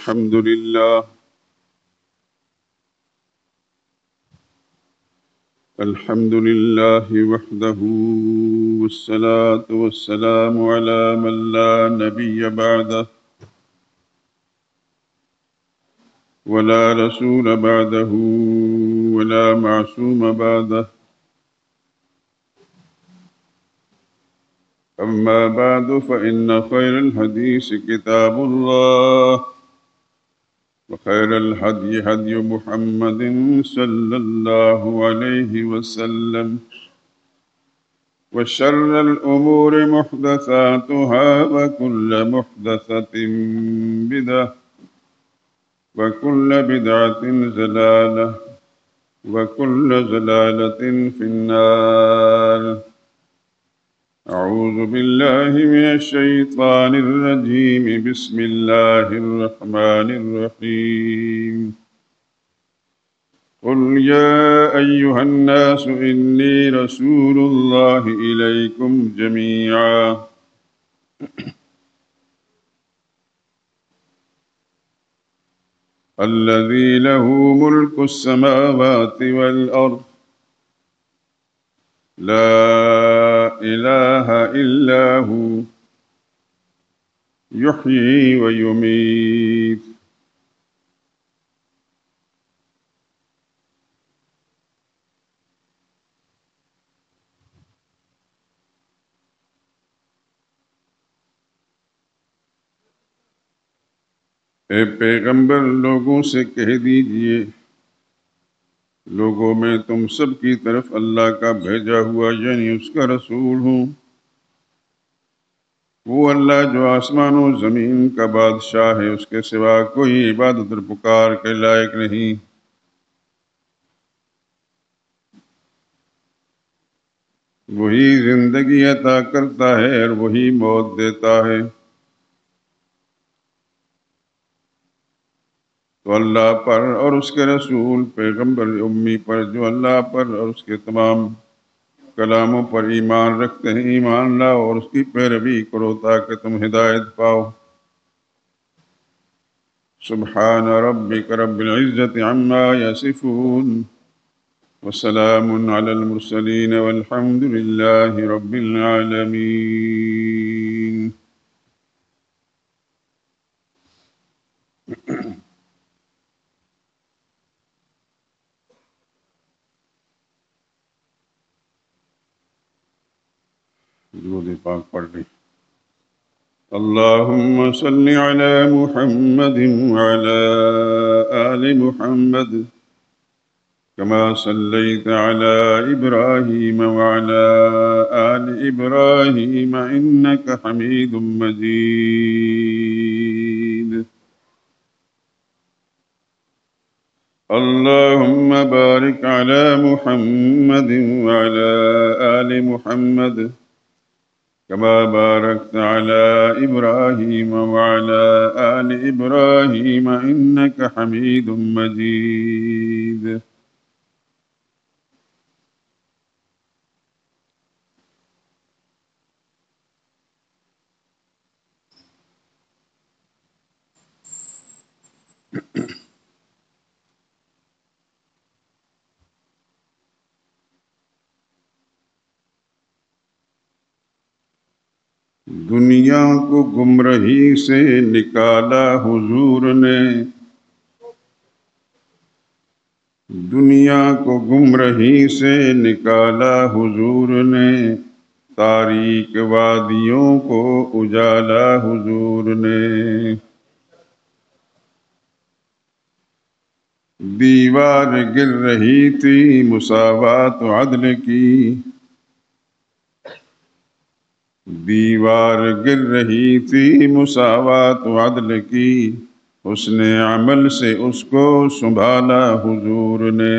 الحمد لله وحده والصلاة والسلام على من لا نبي بعده ولا رسول بعده ولا معصوم بعده. أما بعد فإن خير الحديث كتاب الله وخير الهدي هدي محمد صلى الله عليه وسلم وشر الأمور محدثاتها وكل محدثة بدعة وكل بدعة ضلالة وكل ضلالة في النار. أعوذ بالله من الشيطان الرجيم. بسم الله الرحمن الرحيم. قل يا أيها الناس إني رسول الله إليكم جميعا الذي له ملك السماوات والأرض لا إله إلا هو يحيي ويميت. اے پیغمبر لوگوں سے کہہ دیجئے لوگوں میں تم سب کی طرف اللہ کا بھیجا ہوا یعنی اس کا رسول ہوں. وہ اللہ جو آسمان و زمین کا بادشاہ ہے، اس کے سوا کوئی عبادت اور پکار کے لائق نہیں. وہی زندگی عطا کرتا ہے اور وہی موت دیتا ہے. تو اللہ پر اور اس کے رسول پیغمبر امی پر جو اللہ پر اور اس کے تمام کلاموں پر ایمان رکھتے ہیں ایمان لاؤ اور اس کی پیروی کرو تاکہ تم ہدایت پاؤ. سبحان ربک رب العزت عما یصفون وسلام علی المرسلین والحمد للہ رب العالمین. درود پاک پڑھ لیں. اللهم صل على محمد وعلى آل محمد كما صليت على إبراهيم وعلى آل إبراهيم إنك حميد مجيد. اللهم بارك على محمد وعلى آل محمد كما باركت على إبراهيم وعلى آل إبراهيم إنك حميد مجيد. دنیا کو گمراہی سے نکالا حضور نے، دنیا کو گمراہی سے نکالا حضور نے، تاریک وادیوں کو اجالا حضور نے. دیوار گر رہی تھی مساوات و عدل کی، دیوار گر رہی تھی مساوات و عدل کی، حسن عمل سے اس کو سنبھالا حضور نے.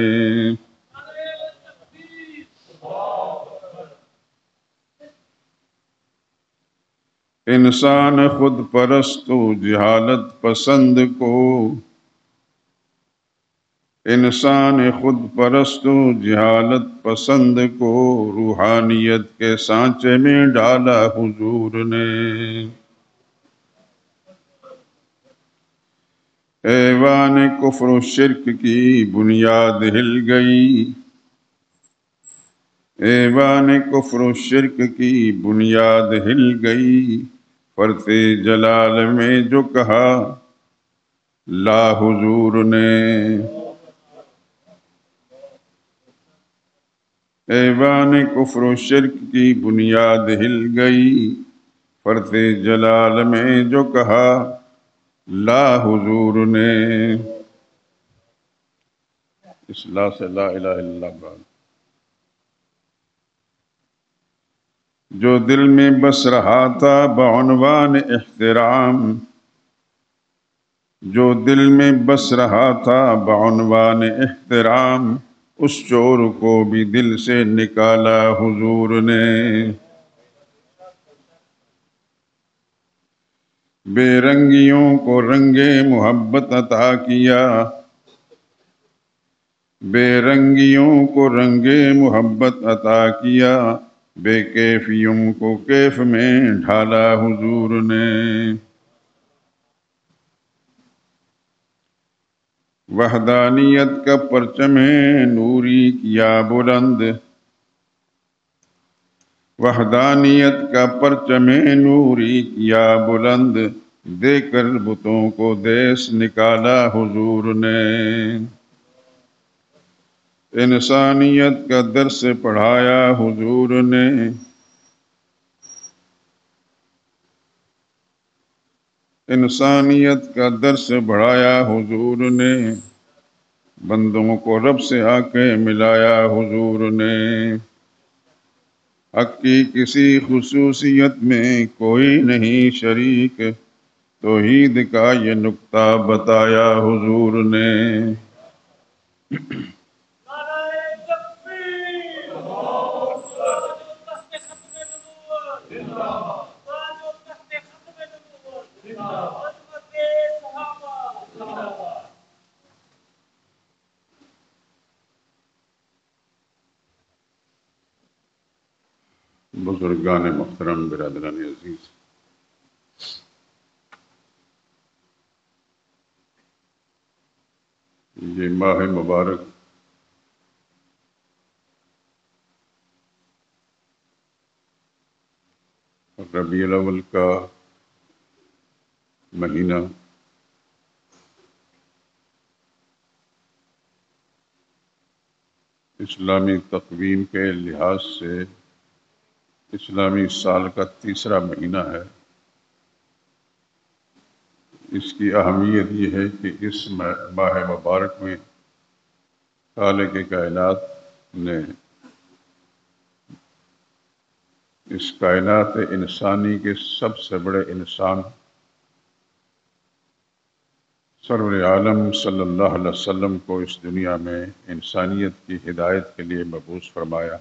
انسان خود پرست و جہالت پسند کو، انسان خود پرست و جہالت پسند کو روحانیت کے سانچے میں ڈالا حضور نے. ایوان کفر و شرک کی بنیاد ہل گئی، ایوان کفر و شرک کی بنیاد ہل گئی، فرت جلال میں جو کہا لا حضور نے، ایوان کفر و شرک کی بنیاد ہل گئی، فرت جلال میں جو کہا لا حضور نے۔ اس لا سے لا الہ الا اللہ بعد، جو دل میں بس رہا تھا بعنوان احترام، جو دل میں بس رہا تھا بعنوان احترام، اس چور کو بھی دل سے نکالا حضور نے۔ بے رنگیوں کو رنگ محبت عطا کیا، بے رنگیوں کو رنگ محبت عطا کیا، بے کیفیوں کو کیف میں ڈھالا حضور نے۔ وحدانیت کا پرچم نوری کیا بلند، وحدانیت کا پرچم نوری کیا بلند، دے کر بتوں کو دیس نکالا حضور نے۔ انسانیت کا درس پڑھایا حضور نے، انسانیت کا درس بڑھایا حضور نے، بندوں کو رب سے آ کے ملایا حضور نے۔ حق کی کسی خصوصیت میں کوئی نہیں شریک، توحید کا یہ نکتہ بتایا حضور نے۔ بزرگان محترم، برادران عزیز، یہ ماہ مبارک ربیع الاول کا مہینہ اسلامی تقویم کے لحاظ سے اسلامی سال کا تیسرا مہینہ ہے۔ اس کی اہمیت یہ ہے کہ اس ماہ مبارک میں خالق کائنات نے اس کائنات انسانی کے سب سے بڑے انسان سرور عالم صلی اللہ علیہ وسلم کو اس دنیا میں انسانیت کی ہدایت کے لیے مبعوث فرمایا۔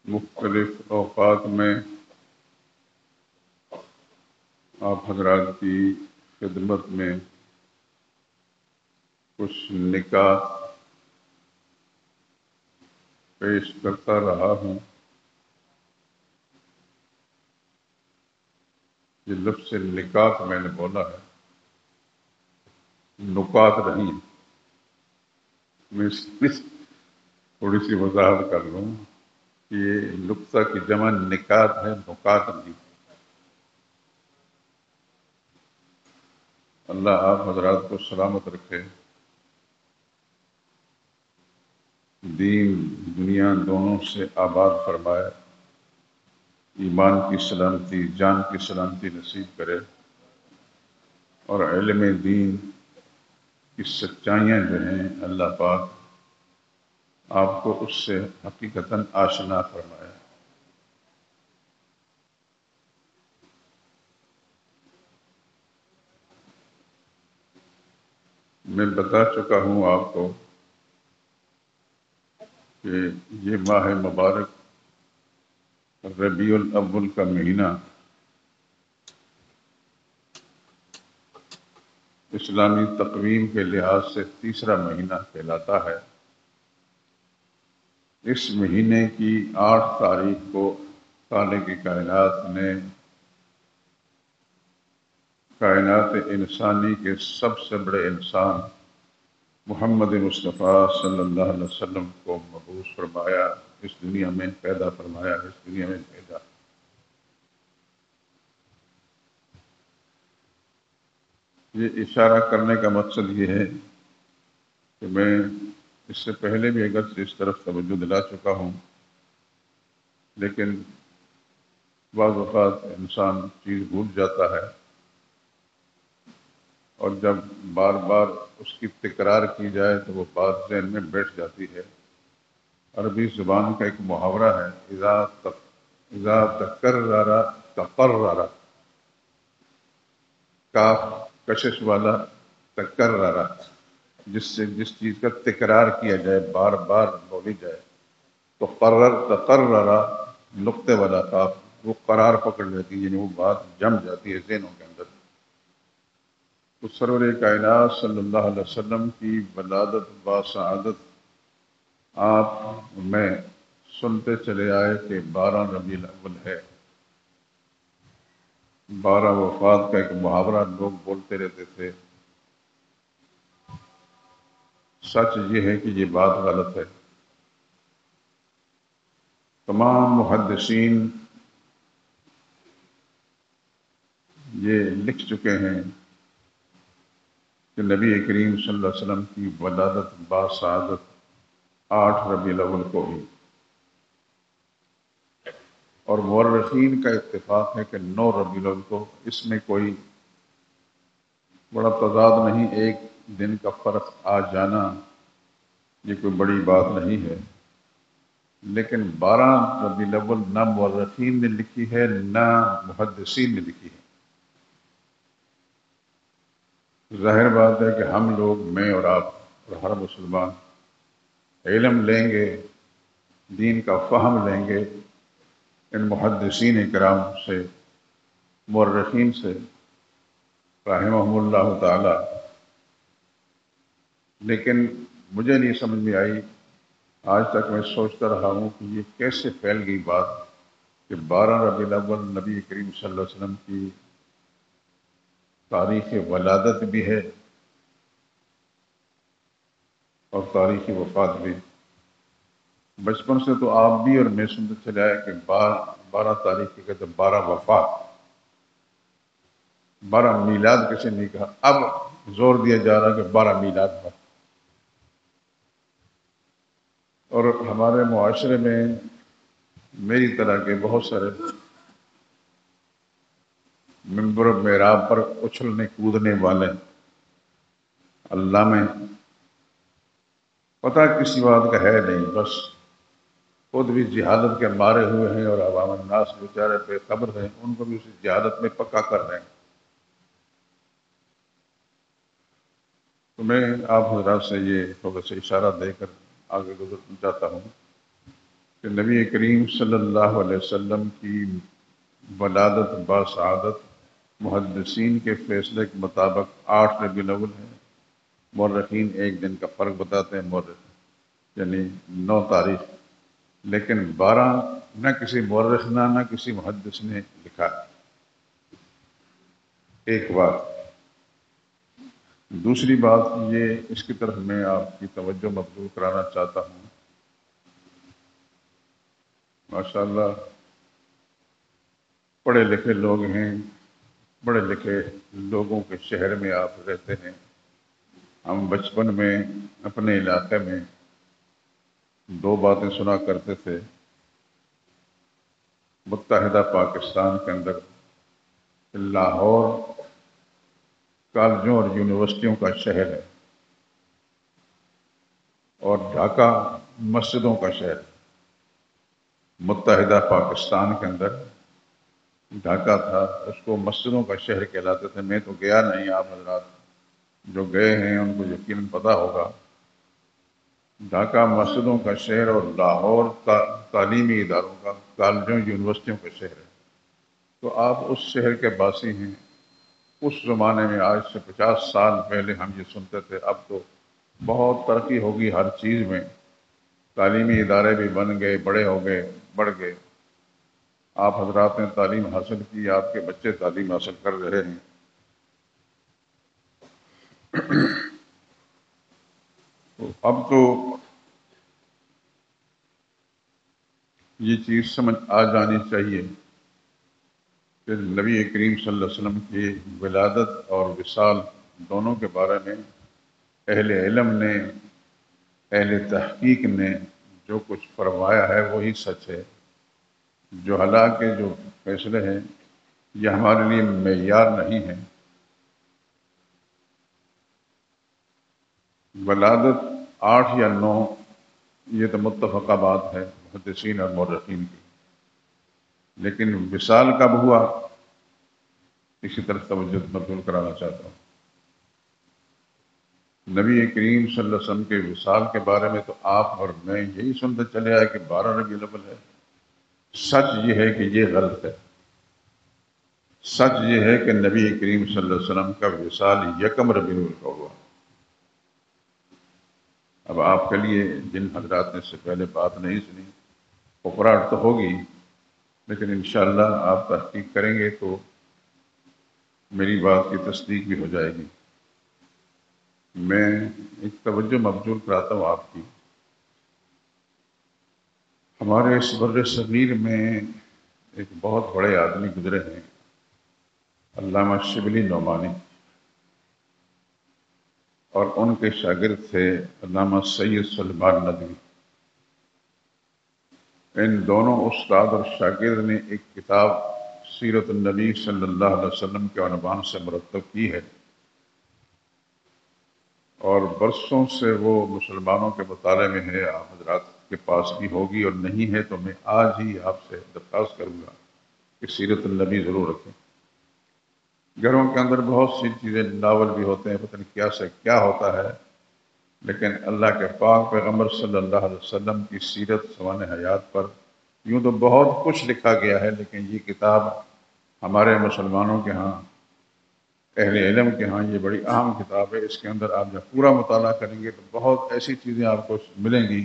مختلف اوقات میں آپ حضرات کی خدمت میں کچھ نکات پیش کرتا رہا ہوں۔ یہ لفظ نکات میں نے بولا ہے، نکات نہیں۔ میں اس کی تھوڑی سی وضاحت کر لوں کہ یہ نقطہ کی جمع نکات ہے، نکات نہیں۔ اللہ آپ حضرات کو سلامت رکھے، دین دنیا دونوں سے آباد فرمائے، ایمان کی سلامتی، جان کی سلامتی نصیب کرے، اور علم دین کی سچائیاں جو ہیں اللہ پاک آپ کو اس سے حقیقتاً آشنا فرمائے۔ میں بتا چکا ہوں آپ کو کہ یہ ماہ مبارک ربیع الاول کا مہینہ اسلامی تقویم کے لحاظ سے تیسرا مہینہ کہلاتا ہے۔ اس مہینے کی 8 تاریخ کو خالق کائنات نے کائنات انسانی کے سب سے بڑے انسان محمد مصطفیٰ صلی اللہ علیہ وسلم کو مبعوث فرمایا، اس دنیا میں پیدا فرمایا، اس دنیا میں بھیجا۔ یہ اشارہ کرنے کا مقصد یہ ہے کہ میں اس سے پہلے بھی اگرچہ اس طرف توجہ دلا چکا ہوں، لیکن بعض اوقات انسان چیز بھول جاتا ہے، اور جب بار بار اس کی تکرار کی جائے تو وہ بات ذہن میں بیٹھ جاتی ہے۔ عربی زبان کا ایک محاورہ ہے، اذا تکرر تقرر، کاف کشش والا تکرر، جس چیز کا تکرار کیا جائے، بار بار بولی جائے، تو تقرر نقطے والا کاف وہ قرار پکڑ لیتی ہے، یعنی وہ بات جم جاتی ہے ذہنوں کے اندر۔ تو سرور کائنات صلی اللہ علیہ وسلم کی ولادت باسعادت آپ میں سنتے چلے آئے کہ 12 ربیع الاول ہے۔ 12 وفات کا ایک محاورہ لوگ بولتے رہتے تھے، سچ یہ ہے کہ یہ بات غلط ہے۔ تمام محدثین یہ لکھ چکے ہیں کہ نبی کریم صلی اللہ علیہ وسلم کی ولادت باسعادت 8 ربیع الاول کو ہوئی، اور مورخین کا اتفاق ہے کہ 9 ربیع الاول کو۔ اس میں کوئی بڑا تضاد نہیں، ایک دن کا فرق آ جانا یہ کوئی بڑی بات نہیں ہے، لیکن 12 ربیع الاول نہ مورخین نے لکھی ہے نہ محدثین نے لکھی ہے۔ ظاہر بات ہے کہ ہم لوگ، میں اور آپ اور ہر مسلمان، علم لیں گے، دین کا فہم لیں گے ان محدثین کرام سے، مورخین سے رحمہم اللہ تعالی، لیکن مجھے نہیں سمجھ میں آئی، آج تک میں سوچتا رہا ہوں کہ یہ کیسے پھیل گئی بات کہ 12 ربیع الاول نبی کریم صلی اللہ علیہ وسلم کی تاریخ ولادت بھی ہے اور تاریخ وفات بھی۔ بچپن سے تو آپ بھی اور میں سنتے چلے آئے کہ 12 تاریخ کے کہتے 12 وفات، 12 میلاد کسی نے کہا، اب زور دیا جا رہا کہ 12 میلاد پر۔ اور ہمارے معاشرے میں میری طرح کے بہت سارے ممبر محراب پر اچھلنے کودنے والے اللہ میں پتہ کسی بات کا ہے نہیں، بس خود بھی جہالت کے مارے ہوئے ہیں اور عوام الناس بیچارے بے خبر ہیں، ان کو بھی اسی جہالت میں پکا کر رہے ہیں۔ تو میں آپ حضرات سے یہ تھوڑا سا اشارہ دے کر آگے گزرنا چاہتا ہوں کہ نبی کریم صلی اللہ علیہ وسلم کی ولادت باسعادت محدثین کے فیصلے کے مطابق 8 ربیع الاول ہے، مورخین ایک دن کا فرق بتاتے ہیں، مورخ یعنی 9 تاریخ، لیکن 12 نہ کسی مورخ نہ کسی محدث نے لکھا۔ ایک بات۔ دوسری بات یہ، اس کی طرف میں آپ کی توجہ مبذول کرانا چاہتا ہوں، ماشاءاللہ پڑھے لکھے لوگ ہیں، پڑھے لکھے لوگوں کے شہر میں آپ رہتے ہیں۔ ہم بچپن میں اپنے علاقے میں 2 باتیں سنا کرتے تھے، متحدہ پاکستان کے اندر لاہور کالجوں اور یونیورسٹیوں کا شہر ہے اور ڈھاکہ مسجدوں کا شہر ہے۔ متحدہ پاکستان کے اندر ڈھاکہ تھا، اس کو مسجدوں کا شہر کہلاتے تھے۔ میں تو گیا نہیں، آپ حضرات جو گئے ہیں ان کو یقیناً پتہ ہوگا۔ ڈھاکہ مسجدوں کا شہر اور لاہور تعلیمی اداروں کا، کالجوں یونیورسٹیوں کا شہر ہے۔ تو آپ اس شہر کے باسی ہیں، اس زمانے میں آج سے 50 سال پہلے ہم یہ سنتے تھے. اب تو بہت ترقی ہوگی ہر چیز میں، تعلیمی ادارے بھی بن گئے، بڑے ہو گئے، بڑھ گئے. آپ حضرات نے تعلیم حاصل کی، آپ کے بچے تعلیم حاصل کر رہے ہیں. تو اب تو یہ چیز سمجھ آ جانی چاہیے کہ نبی کریم صلی اللہ علیہ وسلم کی ولادت اور وصال دونوں کے بارے میں اہل علم نے، اہل تحقیق نے جو کچھ فرمایا ہے وہی سچ ہے. جو حالانکہ جو فیصلے ہیں یہ ہمارے لیے معیار نہیں ہیں. ولادت 8 یا 9 یہ تو متفقہ بات ہے محدثین اور مورخین کی، لیکن وصال کب ہوا اسی طرح توجہ مبذول کرانا چاہتا ہوں. نبی کریم صلی اللہ علیہ وسلم کے وصال کے بارے میں تو آپ اور میں یہی سنتے چلے آئے کہ 12 ربیع الاول ہے. سچ یہ ہے کہ یہ غلط ہے. سچ یہ ہے کہ نبی کریم صلی اللہ علیہ وسلم کا وصال 1 ربیع الاول کا ہوا. اب آپ کے لیے جن حضرات نے اس سے پہلے بات نہیں سنی پھپھراہٹ تو ہوگی، لیکن انشاءاللہ آپ تحقیق کریں گے تو میری بات کی تصدیق بھی ہو جائے گی. میں ایک توجہ مبذول کراتا ہوں آپ کی. ہمارے اس بر صغیر میں ایک بہت بڑے آدمی گزرے ہیں، علامہ شبلی نعمانی، اور ان کے شاگرد تھے علامہ سید سلیمان ندوی. ان دونوں استاد اور شاگرد نے ایک کتاب سیرت النبی صلی اللہ علیہ وسلم کے عنوان سے مرتب کی ہے، اور برسوں سے وہ مسلمانوں کے مطالعے میں ہے. آپ حضرات کے پاس بھی ہوگی، اور نہیں ہے تو میں آج ہی آپ سے درخواست کروں گا کہ سیرت النبی ضرور رکھیں. گھروں کے اندر بہت سی چیزیں، ناول بھی ہوتے ہیں، پتہ نہیں کیا سے کیا ہوتا ہے، لیکن اللہ کے پاک پیغمبر صلی اللہ علیہ وسلم کی سیرت سوانح حیات پر یوں تو بہت کچھ لکھا گیا ہے، لیکن یہ کتاب ہمارے مسلمانوں کے ہاں، اہل علم کے ہاں یہ بڑی اہم کتاب ہے. اس کے اندر آپ جب پورا مطالعہ کریں گے تو بہت ایسی چیزیں آپ کو ملیں گی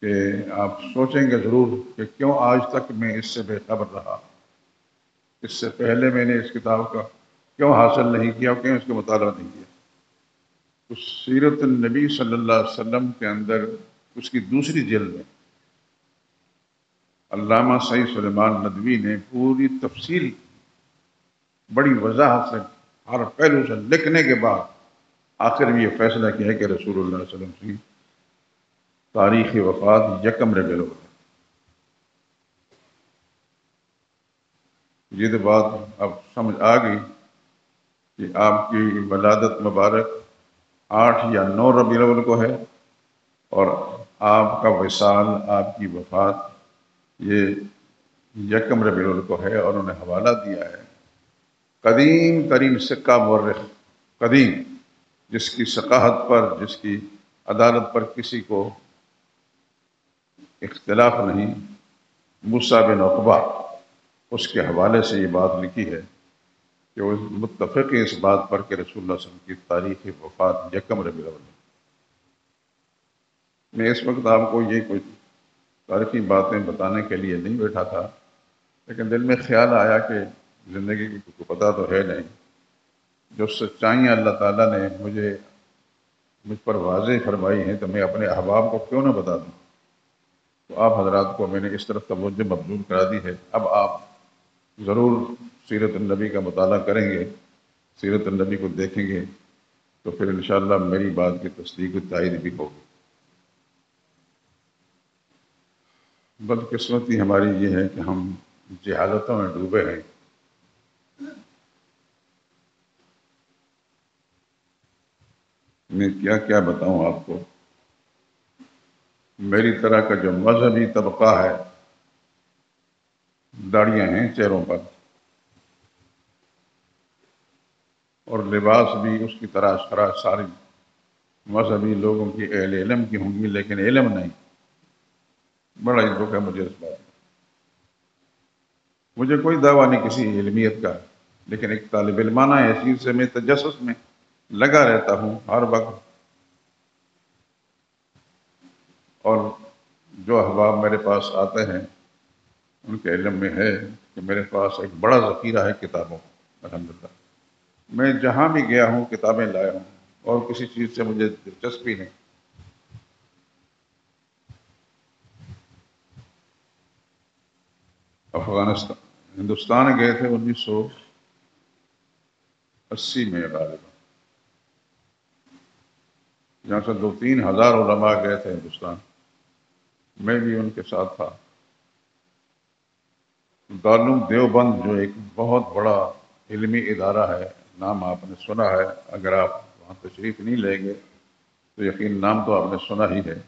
کہ آپ سوچیں گے ضرور کہ کیوں آج تک میں اس سے بے خبر رہا، اس سے پہلے میں نے اس کتاب کا کیوں حاصل نہیں کیا، کیوں اس کا مطالعہ نہیں کیا. تو سیرت النبی صلی اللہ علیہ وسلم کے اندر اس کی دوسری جلد میں علامہ سید سلیمان ندوی نے پوری تفصیل بڑی وضاحت سے ہر پہلو سے لکھنے کے بعد آخر میں یہ فیصلہ کیا ہے کہ رسول اللہ صلی اللہ علیہ وسلم کی تاریخ وفات 1 ربیع الاول ہے. یہ تو بات اب سمجھ آ گئی کہ آپ کی ولادت مبارک 8 یا 9 ربیع الاول کو ہے، اور آپ کا وصال، آپ کی وفات یہ 1 ربیع الاول کو ہے. اور انہیں حوالہ دیا ہے قدیم ترین سکہ مورخ، قدیم، جس کی ثقافت پر، جس کی عدالت پر کسی کو اختلاف نہیں، موسیٰ بن عقبہ، اس کے حوالے سے یہ بات لکھی ہے کہ وہ متفق ہے اس بات پر کہ رسول اللہ صلی اللہ علیہ وسلم کی تاریخ وفات 1 ربیع الاول ہے. میں اس وقت آپ کو یہ کوئی تاریخی باتیں بتانے کے لیے نہیں بیٹھا تھا، لیکن دل میں خیال آیا کہ زندگی کی کو پتہ تو ہے نہیں، جو سچائیاں اللہ تعالیٰ نے مجھ پر واضح فرمائی ہیں تو میں اپنے احباب کو کیوں نہ بتا دوں. تو آپ حضرات کو میں نے اس طرف توجہ مبذول کرا دی ہے. اب آپ ضرور سیرت النبی کا مطالعہ کریں گے، سیرت النبی کو دیکھیں گے تو پھر انشاءاللہ میری بات کی تصدیق و تائید بھی ہوگی. بدقسمتی ہماری یہ ہے کہ ہم جہالتوں میں ڈوبے ہیں. میں کیا کیا بتاؤں آپ کو. میری طرح کا جو مذہبی طبقہ ہے، داڑیاں ہیں چہروں پر، اور لباس بھی اس کی طرح شرح ساری مذہبی لوگوں کی، اہل علم کی ہوں گی، لیکن علم نہیں. بڑا ہی دکھ ہے مجھے اس بات میں. مجھے کوئی دعویٰ نہیں کسی علمیت کا، لیکن ایک طالب علمانہ حیثیت سے میں تجسس میں لگا رہتا ہوں ہر وقت، اور جو احباب میرے پاس آتے ہیں ان کے علم میں ہے کہ میرے پاس ایک بڑا ذخیرہ ہے کتابوں کا، الحمدللہ۔ میں جہاں بھی گیا ہوں کتابیں لایا ہوں، اور کسی چیز سے مجھے دلچسپی نہیں۔ افغانستان، ہندوستان گئے تھے 1980 میں غالباً، جہاں سے 2-3 ہزار علماء گئے تھے ہندوستان، میں بھی ان کے ساتھ تھا۔ دارالعلوم دیوبند جو ایک بہت بڑا علمی ادارہ ہے، نام آپ نے سنا ہے، اگر آپ وہاں تشریف نہیں لیں گے تو یقین نام تو آپ نے سنا ہی ہے۔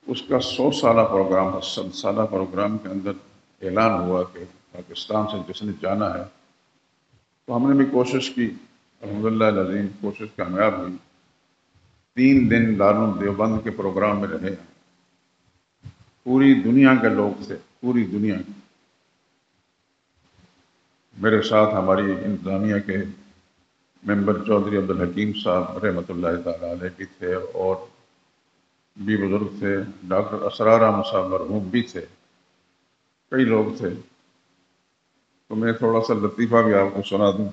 اس کا 100 سالہ پروگرام، 100 سالہ پروگرام کے اندر اعلان ہوا کہ پاکستان سے جس نے جانا ہے، تو ہم نے بھی کوشش کی، الحمدللہ العظیم کوشش کامیاب ہوئی۔ 3 دن دارالعلوم دیوبند کے پروگرام میں رہے، پوری دنیا کے لوگ تھے، پوری دنیا کے۔ میرے ساتھ ہماری انتظامیہ کے ممبر چودھری عبدالحکیم صاحب رحمۃ اللہ تعالی علیہ بھی تھے، اور بھی بزرگ تھے، ڈاکٹر اسرار احمد صاحب مرحوم بھی تھے، کئی لوگ تھے۔ تو میں تھوڑا سا لطیفہ بھی آپ کو سنا دوں۔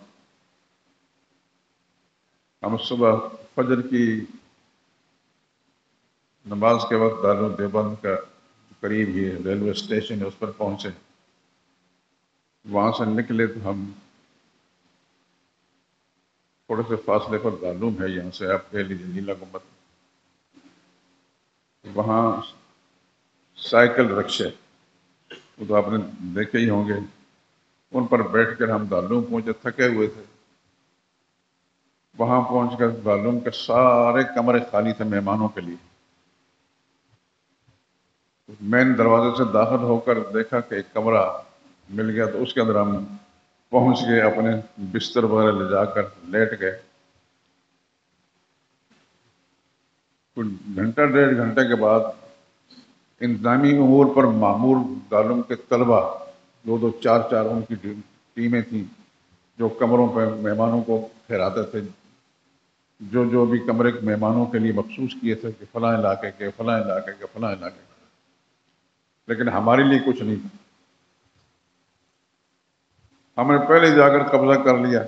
ہم صبح فجر کی نماز کے وقت دارالعلوم دیوبند کا قریب ہی ریلوے اسٹیشن ہے، اس پر پہنچے۔ وہاں سے نکلے تو ہم تھوڑے سے فاصلے پر دارالعلوم ہے، یہاں سے آپ کہہ لیجیے نیلا گنبد، وہاں سائیکل رکشے، وہ تو آپ نے دیکھے ہی ہوں گے، ان پر بیٹھ کر ہم دارالعلوم پہنچے، تھکے ہوئے تھے۔ وہاں پہنچ کر دارالعلوم کے سارے کمرے خالی تھے مہمانوں کے لیے۔ مین دروازے سے داخل ہو کر دیکھا کہ ایک کمرہ مل گیا، تو اس کے اندر ہم پہنچ گئے، اپنے بستر وغیرہ لے جا کر لیٹ گئے۔ کچھ گھنٹہ 1.5 گھنٹے کے بعد انتظامی امور پر مامور دارالعلوم کے طلبہ، 2-2 4-4 ان کی ٹیمیں تھیں، جو کمروں پہ مہمانوں کو ٹھہراتے تھے، جو بھی کمرے مہمانوں کے لیے مخصوص کیے تھے کہ فلاں علاقے کے، فلاں علاقے کے، فلاں علاقے کے، لیکن ہمارے لیے کچھ نہیں تھا۔ ہم نے پہلے جا کر قبضہ کر لیا۔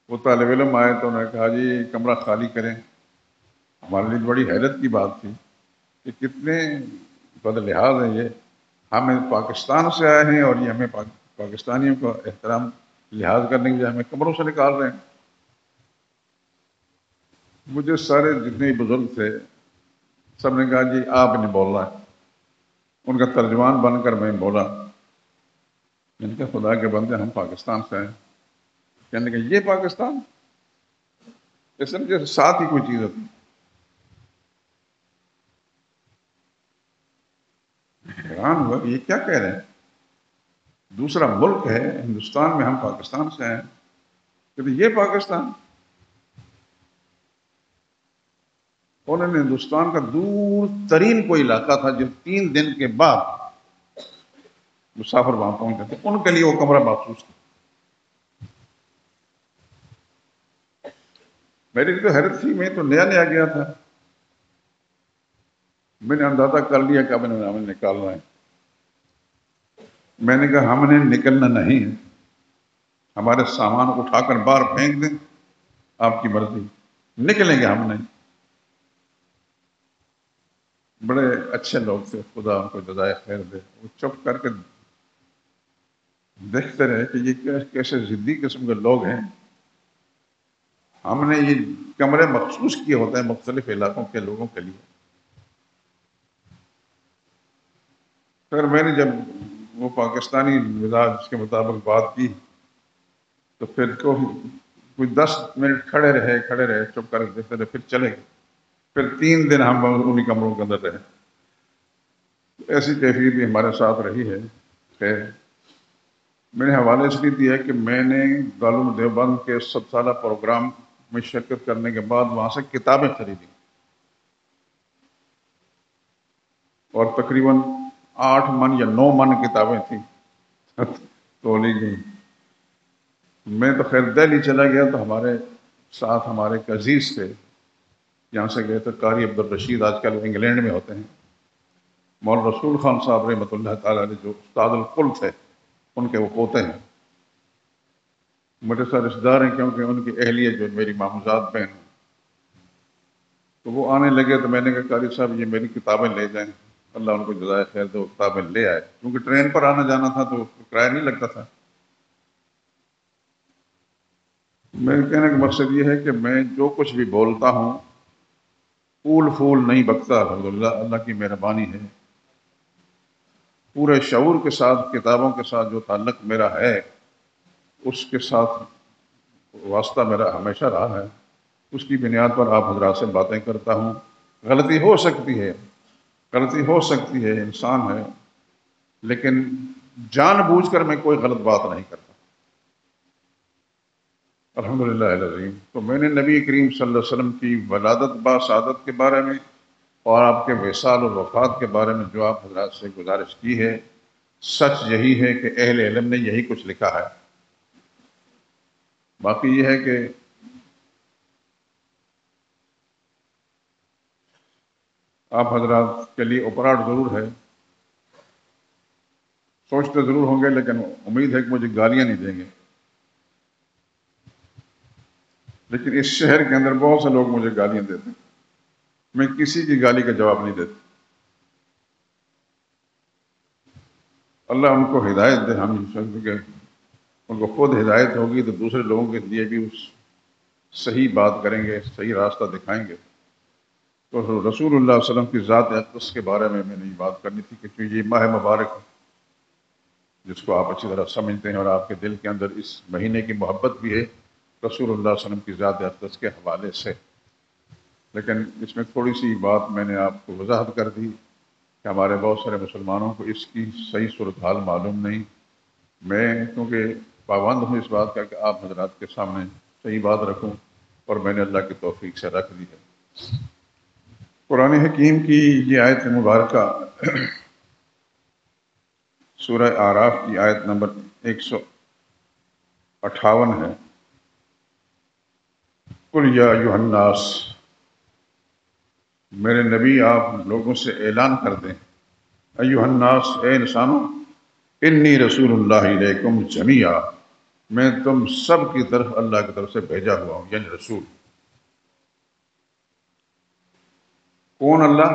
وہ طالب علم آئے تو انہوں نے کہا جی کمرہ خالی کریں۔ ہمارے لیے بڑی حیرت کی بات تھی کہ کتنے بد لحاظ ہیں یہ، ہم پاکستان سے آئے ہیں اور یہ ہمیں پاکستانیوں کا احترام لحاظ کرنے کے بجائے ہمیں کمروں سے نکال رہے ہیں۔ مجھے سارے جتنے بزرگ تھے سب نے کہا جی آپ نے بولنا ہے۔ ان کا ترجمان بن کر میں بولا، ان کے خدا کے بندے ہم پاکستان سے ہیں۔ کہنے کہ یہ پاکستان، اس کے ساتھ ہی کوئی چیز ہوتی۔ حیران ہوا کہ یہ کیا کہہ رہے ہیں، دوسرا ملک ہے ہندوستان میں، ہم پاکستان سے ہیں، کہ یہ پاکستان۔ انہوں نے ہندوستان کا دور ترین کوئی علاقہ تھا جو 3 دن کے بعد مسافر وہاں پہنچے تھے، ان کے لیے وہ کمرہ مخصوص تھا۔ میری تو حیرت تھی، میں تو نیا نیا گیا تھا، میں نے اندازہ کر لیا کہ اب ہمیں نکالنا ہے۔ میں نے کہا ہم نے نکلنا نہیں ہے، ہمارے سامان اٹھا کر باہر پھینک دیں، آپ کی مرضی، نکلیں گے ہم نہیں۔ بڑے اچھے لوگ تھے، خدا ان کو جزائے خیر دے۔ وہ چپ کر کے دیکھتے رہے کہ یہ کیسے ضدی قسم کے لوگ ہیں۔ ہم نے یہ کمرے مخصوص کیے ہوتے ہیں مختلف علاقوں کے لوگوں کے لیے۔ پھر میں نے جب وہ پاکستانی مزاج کے مطابق بات کی تو پھر کچھ 10 منٹ کھڑے رہے چپ کر کے دیکھتے رہے، پھر چلے گئے۔ پھر 3 دن ہم انہیں کمروں کے اندر رہے۔ ایسی کیفیت بھی ہمارے ساتھ رہی ہے۔ خیر، میں نے حوالے اس لیے دیا کہ میں نے دارالعلوم دیوبند کے 100 سالہ پروگرام میں شرکت کرنے کے بعد وہاں سے کتابیں خریدی، اور تقریباً 8 من یا 9 من کتابیں تھیں تولی گئی۔ میں تو خیر دہلی چلا گیا تو ہمارے ساتھ ہمارے ایک عزیز تھے، یہاں سے گئے تھے قاری عبدالرشید، آج کل انگلینڈ میں ہوتے ہیں، مولانا رسول خان صاحب رحمۃ اللہ تعالیٰ علیہ جو استاد القل تھے، ان کے وہ پوتے ہیں، میرے ساتھ رشتے دار ہیں کیونکہ ان کی اہلیہ جو میری ماموزاد بہن ہیں، تو وہ آنے لگے تو میں نے کہا قاری صاحب یہ میری کتابیں لے جائیں، اللہ ان کو جزائے خیر دے، وہ کتابیں لے آئے، کیونکہ ٹرین پر آنا جانا تھا تو کرایہ نہیں لگتا تھا۔ میرے کہنے کا مقصد یہ ہے کہ میں جو کچھ بھی بولتا ہوں پھول پھول نہیں بکتا، الحمدللہ اللہ کی مہربانی ہے، پورے شعور کے ساتھ کتابوں کے ساتھ جو تعلق میرا ہے اس کے ساتھ واسطہ میرا ہمیشہ رہا ہے، اس کی بنیاد پر آپ حضرات سے باتیں کرتا ہوں۔ غلطی ہو سکتی ہے، غلطی ہو سکتی ہے، انسان ہے، لیکن جان بوجھ کر میں کوئی غلط بات نہیں کرتا، الحمدللہ العظیم۔ تو میں نے نبی کریم صلی اللہ علیہ وسلم کی ولادت با سعادت کے بارے میں اور آپ کے وصال اور وفات کے بارے میں جو آپ حضرات سے گزارش کی ہے، سچ یہی ہے کہ اہل علم نے یہی کچھ لکھا ہے۔ باقی یہ ہے کہ آپ حضرات کے لیے اپراٹ ضرور ہے، سوچتے ضرور ہوں گے، لیکن امید ہے کہ مجھے گالیاں نہیں دیں گے، لیکن اس شہر کے اندر بہت سے لوگ مجھے گالیاں دیتے ہیں، میں کسی کی گالی کا جواب نہیں دیتا۔ اللہ ان کو ہدایت دے، ہم سمجھتے کہ ان کو خود ہدایت ہوگی تو دوسرے لوگوں کے لیے بھی اس صحیح بات کریں گے، صحیح راستہ دکھائیں گے۔ تو رسول اللہ صلی اللہ علیہ وسلم کی ذات اقدس کے بارے میں نے یہ بات کرنی تھی کہ یہ ماہ مبارک ہے جس کو آپ اچھی طرح سمجھتے ہیں اور آپ کے دل کے اندر اس مہینے کی محبت بھی ہے رسول اللہ صلی اللہ علیہ وسلم کی ذات اقدس کے حوالے سے، لیکن اس میں تھوڑی سی بات میں نے آپ کو وضاحت کر دی کہ ہمارے بہت سارے مسلمانوں کو اس کی صحیح صورتحال معلوم نہیں۔ میں کیونکہ پابند ہوں اس بات کا کہ آپ حضرات کے سامنے صحیح بات رکھوں، اور میں نے اللہ کی توفیق سے رکھ دی ہے۔ قرآن حکیم کی یہ آیت مبارکہ سورہ اعراف کی آیت نمبر 158 ہے۔ قل یا ایھا الناس، میرے نبی آپ لوگوں سے اعلان کر دیں، ایھا الناس، اے انسانوں، انی رسول اللہ علیکم جمیعا، میں تم سب کی طرف اللہ کی طرف سے بھیجا ہوا ہوں، یعنی رسول۔ کون اللہ؟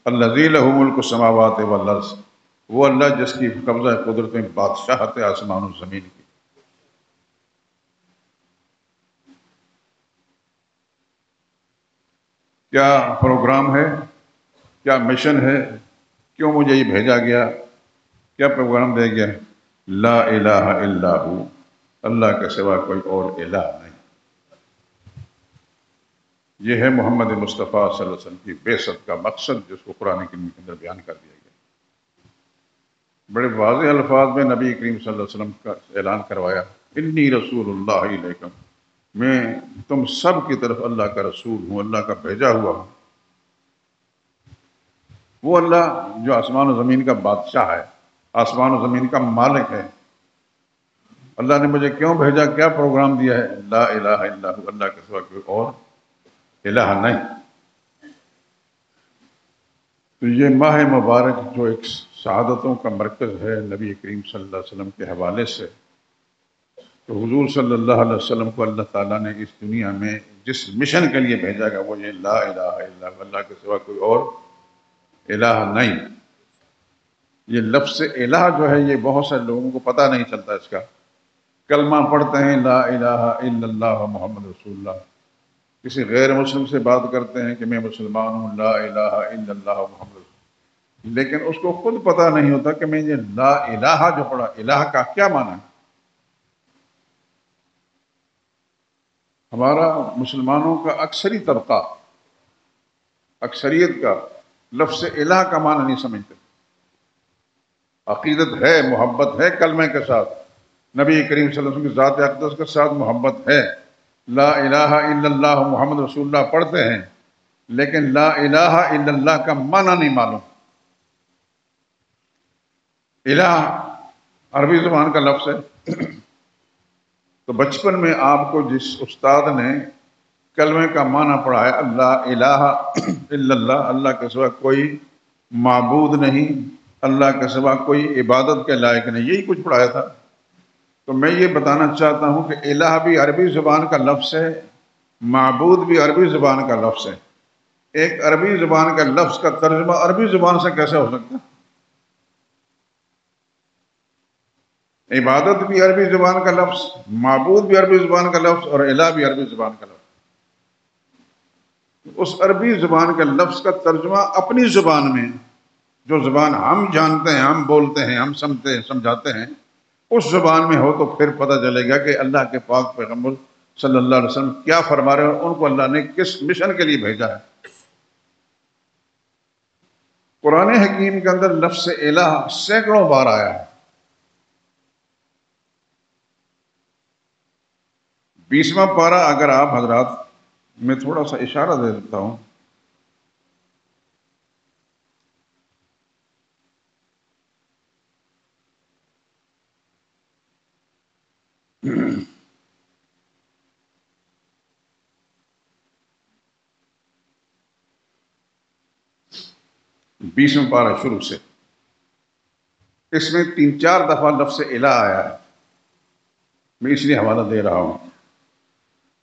الذی لہ ملک السماوات والارض، وہ اللہ جس کی قبضہ قدرت میں بادشاہت آسمان و زمین کی۔ کیا پروگرام ہے، کیا مشن ہے، کیوں مجھے یہ بھیجا گیا، کیا پیغام دیا گیا؟ لا الہ الا ہو، اللہ کے سوا کوئی اور الہ نہیں۔ یہ ہے محمد مصطفیٰ صلی اللہ علیہ وسلم کی بعثت کا مقصد، جس کو قرآن کریم کے اندر بیان کر دیا گیا۔ بڑے واضح الفاظ میں نبی کریم صلی اللہ علیہ وسلم کا اعلان کروایا، انی رسول اللہ علیکم، میں تم سب کی طرف اللہ کا رسول ہوں، اللہ کا بھیجا ہوا ہوں۔ وہ اللہ جو آسمان و زمین کا بادشاہ ہے، آسمان و زمین کا مالک ہے، اللہ نے مجھے کیوں بھیجا، کیا پروگرام دیا ہے؟ لا الہ الا ہو، اللہ کے سوا کوئی اور الہ نہیں۔ تو یہ ماہ مبارک جو ایک سعادتوں کا مرکز ہے نبی کریم صلی اللہ علیہ وسلم کے حوالے سے، تو حضور صلی اللہ علیہ وسلم کو اللہ تعالیٰ نے اس دنیا میں جس مشن کے لیے بھیجا گیا وہ یہ لا الہ الا اللہ، اللہ کے سوا کوئی اور الہ نہیں۔ یہ لفظ الہ جو ہے یہ بہت سے لوگوں کو پتہ نہیں چلتا، اس کا کلمہ پڑھتے ہیں لا الہ الا اللہ محمد رسول اللہ، کسی غیر مسلم سے بات کرتے ہیں کہ میں مسلمان ہوں، لا الہ الا اللہ محمد رسول اللہ، لیکن اس کو خود پتہ نہیں ہوتا کہ میں یہ لا الہ جو پڑھا، الہ کا کیا معنی ہے۔ ہمارا مسلمانوں کا اکثری طبقہ، اکثریت کا لفظ الہ کا معنی نہیں سمجھتے۔ عقیدت ہے، محبت ہے کلمے کے ساتھ، نبی کریم صلی اللہ علیہ وسلم کی ذات اقدس کے ساتھ محبت ہے، لا الہ الا اللہ محمد رسول اللہ پڑھتے ہیں، لیکن لا الہ الا اللہ کا معنی نہیں معلوم۔ الہ عربی زبان کا لفظ ہے، تو بچپن میں آپ کو جس استاد نے کلمے کا معنی پڑھایا اللہ الہ الا اللہ، اللہ کے سوا کوئی معبود نہیں، اللہ کے سوا کوئی عبادت کے لائق نہیں، یہی کچھ پڑھایا تھا، تو میں یہ بتانا چاہتا ہوں کہ الہ بھی عربی زبان کا لفظ ہے، معبود بھی عربی زبان کا لفظ ہے۔ ایک عربی زبان کا لفظ کا ترجمہ عربی زبان سے کیسے ہو سکتا ہے؟ عبادت بھی عربی زبان کا لفظ، معبود بھی عربی زبان کا لفظ، اور الہ بھی عربی زبان کا لفظ۔ اس عربی زبان کا لفظ کا ترجمہ اپنی زبان میں، جو زبان ہم جانتے ہیں، ہم بولتے ہیں، ہم سمجھتے ہیں، سمجھاتے ہیں، اس زبان میں ہو تو پھر پتہ چلے گا کہ اللہ کے پاک پیغمبر صلی اللہ علیہ وسلم کیا فرما رہے ہیں اور ان کو اللہ نے کس مشن کے لیے بھیجا ہے۔ قرآن حکیم کے اندر لفظ الہ سینکڑوں بار آیا ہے۔ 20واں پارہ اگر آپ حضرات، میں تھوڑا سا اشارہ دے دیتا ہوں، بیسواں پارہ شروع سے، اس میں 3-4 دفعہ لفظ الہ آیا ہے، میں اس لیے حوالہ دے رہا ہوں۔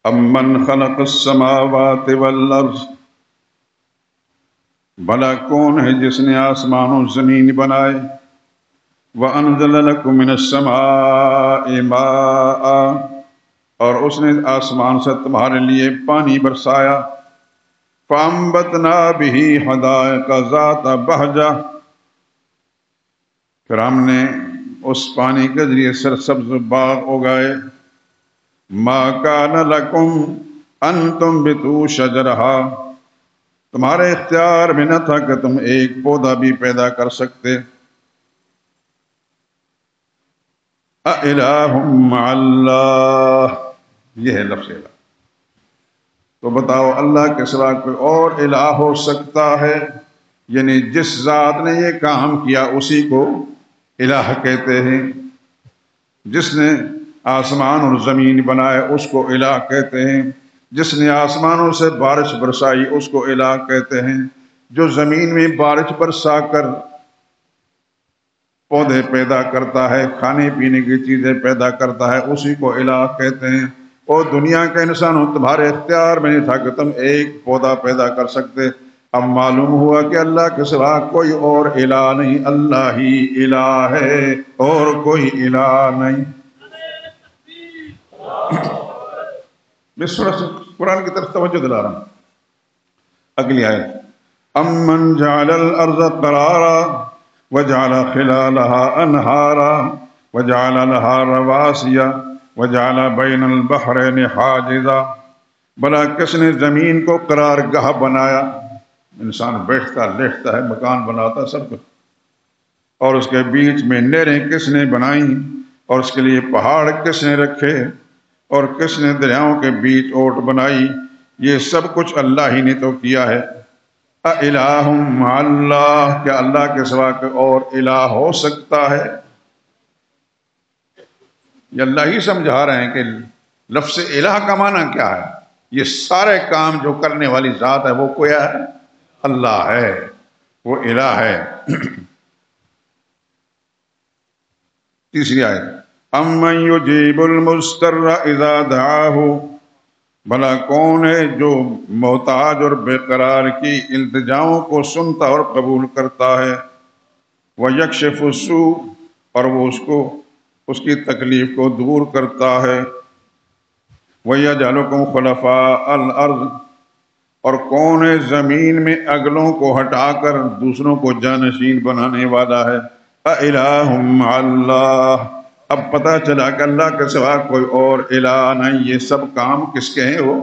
امن خلق السماوات والارض، بھلا کون ہے جس نے آسمان و زمین بنائے، وَأَنزَلَ لَكُم مِّنَ السَّمَاءِ مَاءً، اور اس نے آسمان سے تمہارے لیے پانی برسایا، فَأَنبَتْنَا بِهِ حَدَائِقَ ذَاتَ بَهْجَةٍ، پھر ہم نے اس پانی کے ذریعے سرسبز باغ اگائے، مَا كَانَ لَكُمْ أَن تُنبِتُوا شَجَرَهَا، تمہارے اختیار میں نہ تھا کہ تم ایک پودا بھی پیدا کر سکتے۔ أَإِلَٰهٌ مَّعَ اللَّهِ، یہ ہے لفظ الہ۔ تو بتاؤ اللہ کے سوا کوئی اور الہ ہو سکتا ہے؟ یعنی جس ذات نے یہ کام کیا اسی کو الہ کہتے ہیں، جس نے آسمان اور زمین بنائے اس کو الہ کہتے ہیں، جس نے آسمانوں سے بارش برسائی اس کو الہ کہتے ہیں، جو زمین میں بارش برسا کر پودے پیدا کرتا ہے، کھانے پینے کی چیزیں پیدا کرتا ہے، اسی کو الہ کہتے ہیں۔ اور دنیا کے انسانوں، تمہارے اختیار میں نہیں تھا کہ تم ایک پودا پیدا کر سکتے، اب معلوم ہوا کہ اللہ کے سوا کوئی اور الہ نہیں، اللہ ہی الہ ہے اور کوئی الہ نہیں۔ میں تھوڑا سا قرآن کی طرف توجہ دلا رہا ہوں۔ اگلی آیت، امن جعل الارض قرارا وجعل خلالها انہارا وجعل لها رواسیا وجعل بین البحرین حاجزا، بھلا کس نے زمین کو قرار گاہ بنایا، انسان بیٹھتا لیٹتا ہے، مکان بناتا سب کچھ، اور اس کے بیچ میں نہریں کس نے بنائیں، اور اس کے لیے پہاڑ کس نے رکھے، اور کس نے دریاؤں کے بیچ اوٹ بنائی، یہ سب کچھ اللہ ہی نے تو کیا ہے۔ اَإِلَٰهٌ مَّعَ اللَّهِ، کیا اللہ کے سوا کوئی اور الہ ہو سکتا ہے؟ یہ اللہ ہی سمجھا رہے ہیں کہ لفظ الہ کا معنی کیا ہے۔ یہ سارے کام جو کرنے والی ذات ہے وہ کوئی ہے، اللہ ہے، وہ الہ ہے۔ تیسری آیت، اَمَّن يُجِيبُ الْمُضْطَرَّ إِذَا دَعَاهُ، بھلا کون ہے جو محتاج اور بے قرار کی التجاؤں کو سنتا اور قبول کرتا ہے، وَيَكْشِفُ السُّوءَ، اور وہ اس کی تکلیف کو دور کرتا ہے، وَيَجْعَلُكُمْ خُلَفَاءَ الْأَرْضِ، اور کون ہے زمین میں اگلوں کو ہٹا کر دوسروں کو جانشین بنانے والا ہے۔ اَإِلَٰهٌ مَّعَ اللَّهِ، اب پتہ چلا کہ اللہ کے سوا کوئی اور الہ نہیں، یہ سب کام کس کے ہیں؟ وہ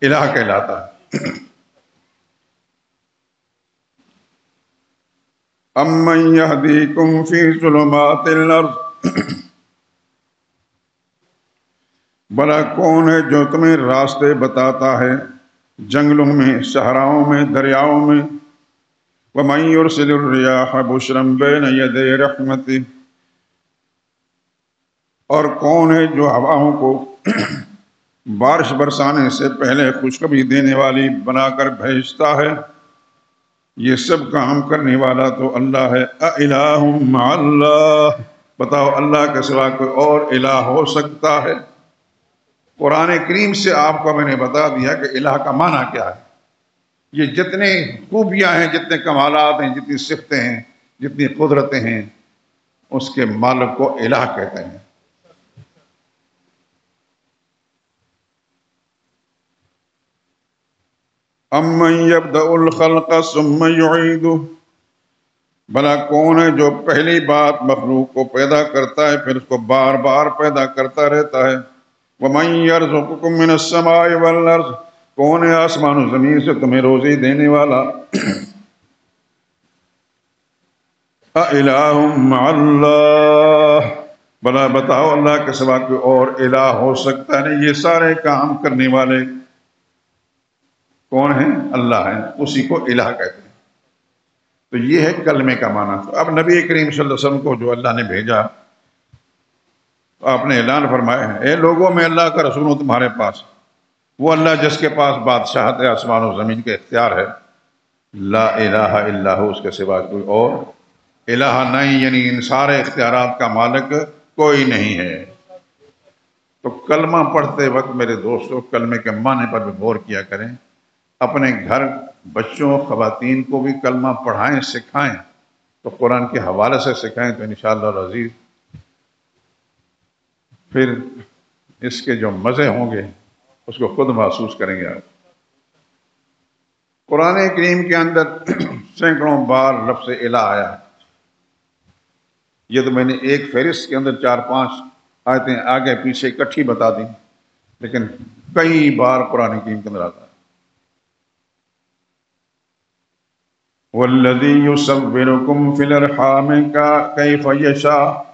الہ کہلاتا ہے۔ اَمَّن يَهْدِيكُمْ فِي ظُلُمَاتِ الْأَرْضِ، بھلا کون ہے جو تمہیں راستے بتاتا ہے جنگلوں میں، صحراؤں میں، دریاؤں میں، وَمَن يُرْسِلِ الرِّيَاحَ بُشْرًا بَيْنَ يَدَيْ رَحْمَتِهِ، اور کون ہے جو ہواؤں کو بارش برسانے سے پہلے خوشخبری دینے والی بنا کر بھیجتا ہے۔ یہ سب کام کرنے والا تو اللہ ہے۔ اِلٰہٌ مع اللہ، بتاؤ اللہ کے سوا کوئی اور الہ ہو سکتا ہے؟ قرآن کریم سے آپ کو میں نے بتا دیا کہ الہ کا معنی کیا ہے۔ یہ جتنے خوبیاں ہیں، جتنے کمالات ہیں، جتنی صفتیں ہیں، جتنی قدرتیں ہیں، اس کے مالک کو الہ کہتے ہیں۔ امن یبدأ الخلق ثم یعیدہ، بھلا کون ہے جو پہلی بات مخلوق کو پیدا کرتا ہے پھر اس کو بار بار پیدا کرتا رہتا ہے۔ وَمَن يَرْزُقُكُم مِّنَ السَّمَاءِ وَالْأَرْضِ، کون ہے آسمان و زمین سے تمہیں روزی دینے والا؟ اِلٰہٌ مع اللہ، بھلا بتاؤ اللہ کے سوا کوئی اور الہ ہو سکتا ہے؟ یہ سارے کام کرنے والے کون ہیں؟ اللہ ہیں، اسی کو الہ کہتے ہیں۔ تو یہ ہے کلمے کا معنی۔ تو اب نبی کریم صلی اللہ علیہ وسلم کو جو اللہ نے بھیجا، آپ نے اعلان فرمایا ہے، اے لوگوں، میں اللہ کا رسول ہوں تمہارے پاس، وہ اللہ جس کے پاس بادشاہت ہے، آسمان و زمین کے اختیار ہے، لا الہ الا ہو، اس کے سوا کوئی اور الہ نہیں، یعنی ان سارے اختیارات کا مالک کوئی نہیں ہے۔ تو کلمہ پڑھتے وقت میرے دوستو کلمے کے معنی پر بھی غور کیا کریں، اپنے گھر بچوں خواتین کو بھی کلمہ پڑھائیں، سکھائیں، تو قرآن کے حوالے سے سکھائیں تو انشاءاللہ العزیز پھر اس کے جو مزے ہوں گے اس کو خود محسوس کریں گے آپ۔ قرآن کریم کے اندر سینکڑوں بار لفظ الہ آیا ہے۔ یہ تو میں نے ایک فہرست کے اندر 4-5 آیتیں آگے پیچھے اکٹھی بتا دیں، لیکن کئی بار قرآن کریم کے اندر آتا ہے۔ وَالَّذِي يُصَوِّرُكُمْ فِي الْأَرْحَامِ كَيْفَ يَشَاءُ،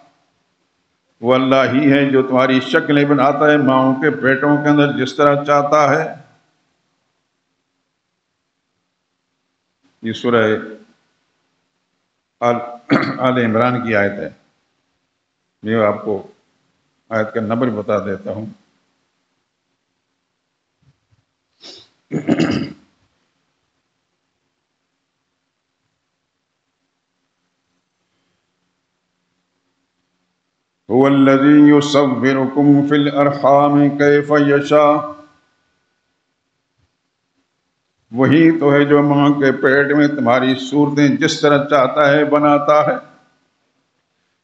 وہ اللہ ہی ہے جو تمہاری شکلیں بناتا ہے ماؤں کے پیٹوں کے اندر جس طرح چاہتا ہے۔ یہ سورہ آل عمران کی آیت ہے۔ میں آپ کو آیت کا نمبر بتا دیتا ہوں۔ هو الذي يصوركم في الارحام كيف يشاء، وہی تو ہے جو ماں کے پیٹ میں تمہاری صورتیں جس طرح چاہتا ہے بناتا ہے۔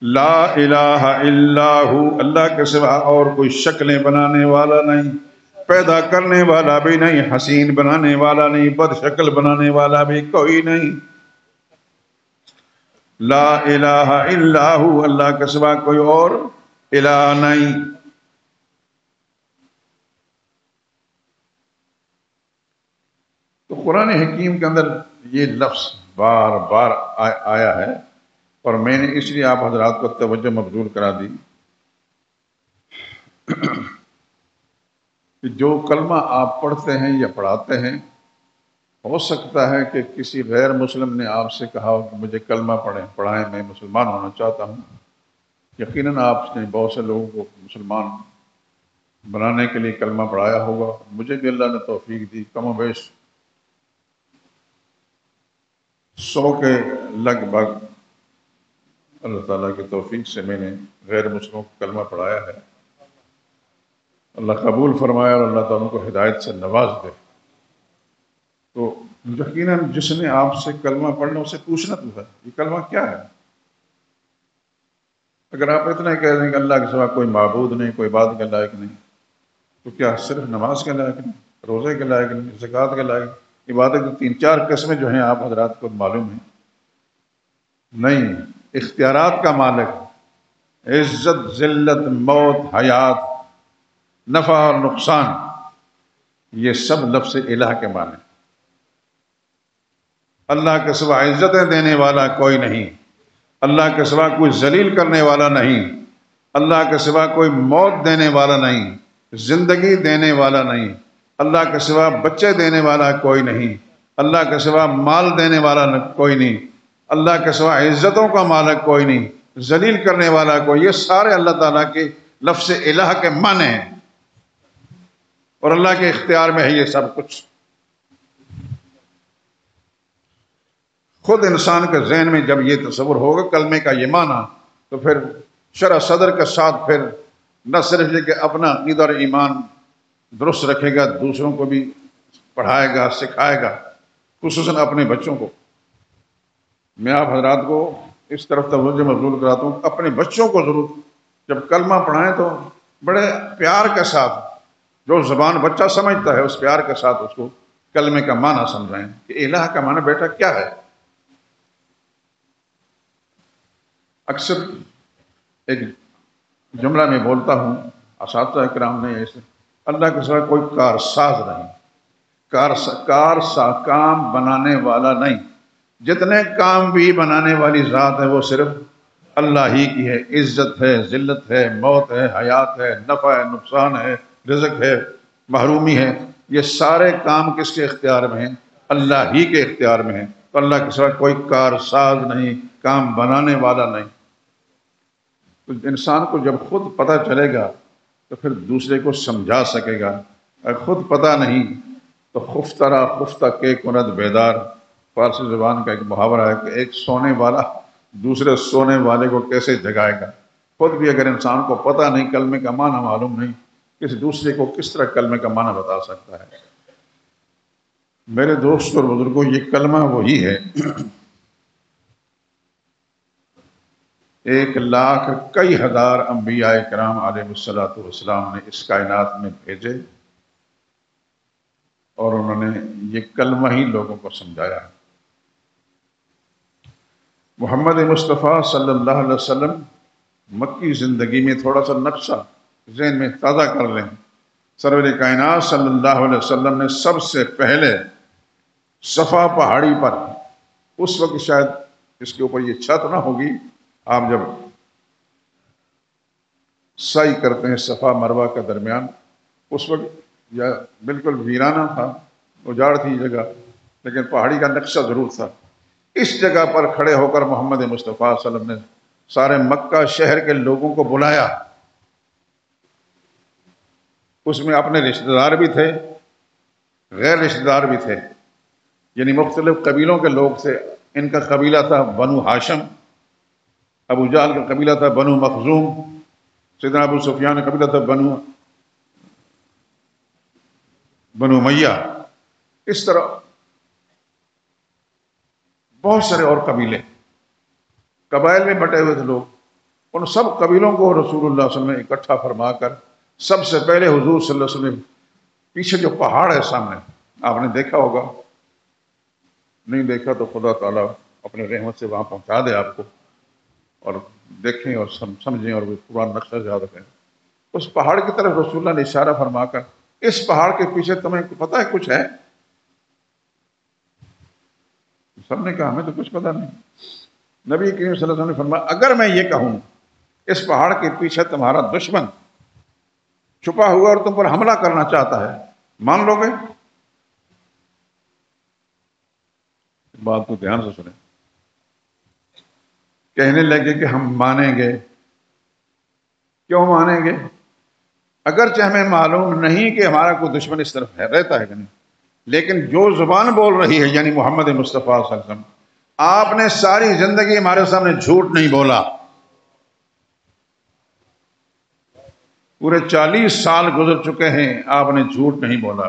لا الہ الا ہو، اللہ کے سوا اور کوئی شکلیں بنانے والا نہیں، پیدا کرنے والا بھی نہیں، حسین بنانے والا نہیں، بد شکل بنانے والا بھی کوئی نہیں۔ لا الہ الا ہو، اللہ کے سوا کوئی اور الہ نہیں۔ تو قرآن حکیم کے اندر یہ لفظ بار بار آیا ہے، اور میں نے اس لیے آپ حضرات کو توجہ مبذول کرا دی کہ جو کلمہ آپ پڑھتے ہیں یا پڑھاتے ہیں، ہو سکتا ہے کہ کسی غیر مسلم نے آپ سے کہا ہو کہ مجھے کلمہ پڑھائیں، میں مسلمان ہونا چاہتا ہوں۔ یقیناً آپ نے بہت سے لوگوں کو مسلمان بنانے کے لیے کلمہ پڑھایا ہوگا۔ مجھے بھی اللہ نے توفیق دی، کم و بیش 100 کے لگ بھگ اللہ تعالیٰ کی توفیق سے میں نے غیر مسلموں کو کلمہ پڑھایا ہے۔ اللہ قبول فرمایا اور اللہ تعالیٰ کو ہدایت سے نواز دے۔ تو یقیناً جس نے آپ سے کلمہ پڑھنا اسے پوچھنا تو ہے یہ کلمہ کیا ہے۔ اگر آپ اتنا کہہ دیں کہ اللہ کے سوا کوئی معبود نہیں، کوئی عبادت کے لائق نہیں، تو کیا صرف نماز کے لائق نہیں، روزے کے لائق نہیں، زکوٰۃ کے لائق؟ عبادت کی 3-4 قسمیں جو ہیں آپ حضرات کو معلوم ہیں۔ نہیں، اختیارات کا مالک، عزت، ذلت، موت، حیات، نفع اور نقصان، یہ سب لفظ الہ کے معنی۔ اللہ کے سوا عزتیں دینے والا کوئی نہیں، اللہ کے سوا کوئی ذلیل کرنے والا نہیں، اللہ کے سوا کوئی موت دینے والا نہیں، زندگی دینے والا نہیں، اللہ کے سوا بچے دینے والا کوئی نہیں، اللہ کے سوا مال دینے والا کوئی نہیں، اللہ کے سوا عزتوں کا مالک کوئی نہیں، ذلیل کرنے والا کوئی۔ یہ سارے اللہ تعالیٰ کے لفظ الہ کے معنی ہیں۔ اور اللہ کے اختیار میں ہے یہ سب کچھ۔ خود انسان کے ذہن میں جب یہ تصور ہوگا کلمے کا یہ معنی، تو پھر شرح صدر کے ساتھ پھر نہ صرف یہ کہ اپنا عقیدہ اور ایمان درست رکھے گا، دوسروں کو بھی پڑھائے گا، سکھائے گا، خصوصاً اپنے بچوں کو۔ میں آپ حضرات کو اس طرف توجہ مبذول کراتا ہوں، اپنے بچوں کو ضرور جب کلمہ پڑھائیں تو بڑے پیار کے ساتھ، جو زبان بچہ سمجھتا ہے اس پیار کے ساتھ اس کو کلمے کا معنی سمجھائیں کہ الہ کا معنی بیٹا کیا ہے۔ اکثر ایک جملہ میں بولتا ہوں، اساتذہ اکرام نے ایسے، اللہ کے سوا کوئی کارساز نہیں، کام بنانے والا نہیں، جتنے کام بھی بنانے والی ذات ہے وہ صرف اللہ ہی کی ہے۔ عزت ہے، ذلت ہے، موت ہے، حیات ہے، نفع ہے، نقصان ہے، رزق ہے، محرومی ہے، یہ سارے کام کس کے اختیار میں ہیں؟ اللہ ہی کے اختیار میں ہیں۔ تو اللہ کے سوا کوئی کارساز نہیں، کام بنانے والا نہیں۔ تو انسان کو جب خود پتہ چلے گا تو پھر دوسرے کو سمجھا سکے گا۔ اگر خود پتہ نہیں تو خفتہ را خفتہ کے کند بیدار، فارسی زبان کا ایک محاورہ ہے کہ ایک سونے والا دوسرے سونے والے کو کیسے جگائے گا۔ خود بھی اگر انسان کو پتہ نہیں، کلمے کا معنی معلوم نہیں، کسی دوسرے کو کس طرح کلمے کا معنی بتا سکتا ہے؟ میرے دوست اور بزرگوں، یہ کلمہ وہی ہے 1,00,000 کئی ہزار انبیاء کرام علیہ السلام نے اس کائنات میں بھیجے، اور انہوں نے یہ کلمہ ہی لوگوں کو سمجھایا۔ محمد مصطفیٰ صلی اللہ علیہ وسلم مکی زندگی میں تھوڑا سا نقشہ ذہن میں تازہ کر لیں۔ سرور کائنات صلی اللہ علیہ وسلم نے سب سے پہلے صفا پہاڑی پر، اس وقت شاید اس کے اوپر یہ چھت نہ ہوگی، آپ جب سعی کرتے ہیں صفا مروہ کے درمیان، اس وقت یا بالکل ویرانہ تھا، اجاڑ تھی جگہ، لیکن پہاڑی کا نقشہ ضرور تھا۔ اس جگہ پر کھڑے ہو کر محمد مصطفیٰ صلی اللہ علیہ وسلم نے سارے مکہ شہر کے لوگوں کو بلایا۔ اس میں اپنے رشتہ دار بھی تھے، غیر رشتہ دار بھی تھے، یعنی مختلف قبیلوں کے لوگ تھے۔ ان کا قبیلہ تھا بنو ہاشم، ابو جہل کا قبیلہ تھا بنو مخزوم، سیدنا ابو سفیان کا قبیلہ تھا بنو امیہ، اس طرح بہت سارے اور قبائل میں بٹے ہوئے تھے لوگ۔ ان سب قبیلوں کو رسول اللہ صلی اللہ علیہ وسلم نے اکٹھا فرما کر سب سے پہلے حضور صلی اللہ علیہ وسلم پیچھے جو پہاڑ ہے سامنے، آپ نے دیکھا ہوگا، نہیں دیکھا تو خدا تعالیٰ اپنے رحمت سے وہاں پہنچا دے آپ کو، اور دیکھیں اور سمجھیں اور وہ پورا نقشہ یاد رکھیں۔ اس پہاڑ کی طرف رسول اللہ نے اشارہ فرما کر، اس پہاڑ کے پیچھے تمہیں پتہ ہے کچھ ہے؟ سب نے کہا ہمیں تو کچھ پتہ نہیں۔ نبی کریم صلی اللہ علیہ وسلم نے فرمایا اگر میں یہ کہوں اس پہاڑ کے پیچھے تمہارا دشمن چھپا ہوا اور تم پر حملہ کرنا چاہتا ہے، مان لو گے؟ بات کو دھیان سے سنیں۔ کہنے لگے کہ ہم مانیں گے۔ کیوں مانیں گے؟ اگرچہ ہمیں معلوم نہیں کہ ہمارا کوئی دشمن اس طرف ہے، رہتا ہے کہ نہیں، لیکن جو زبان بول رہی ہے یعنی محمد مصطفیٰ صلی اللہ علیہ وسلم، آپ نے ساری زندگی ہمارے سامنے جھوٹ نہیں بولا۔ پورے 40 سال گزر چکے ہیں، آپ نے جھوٹ نہیں بولا۔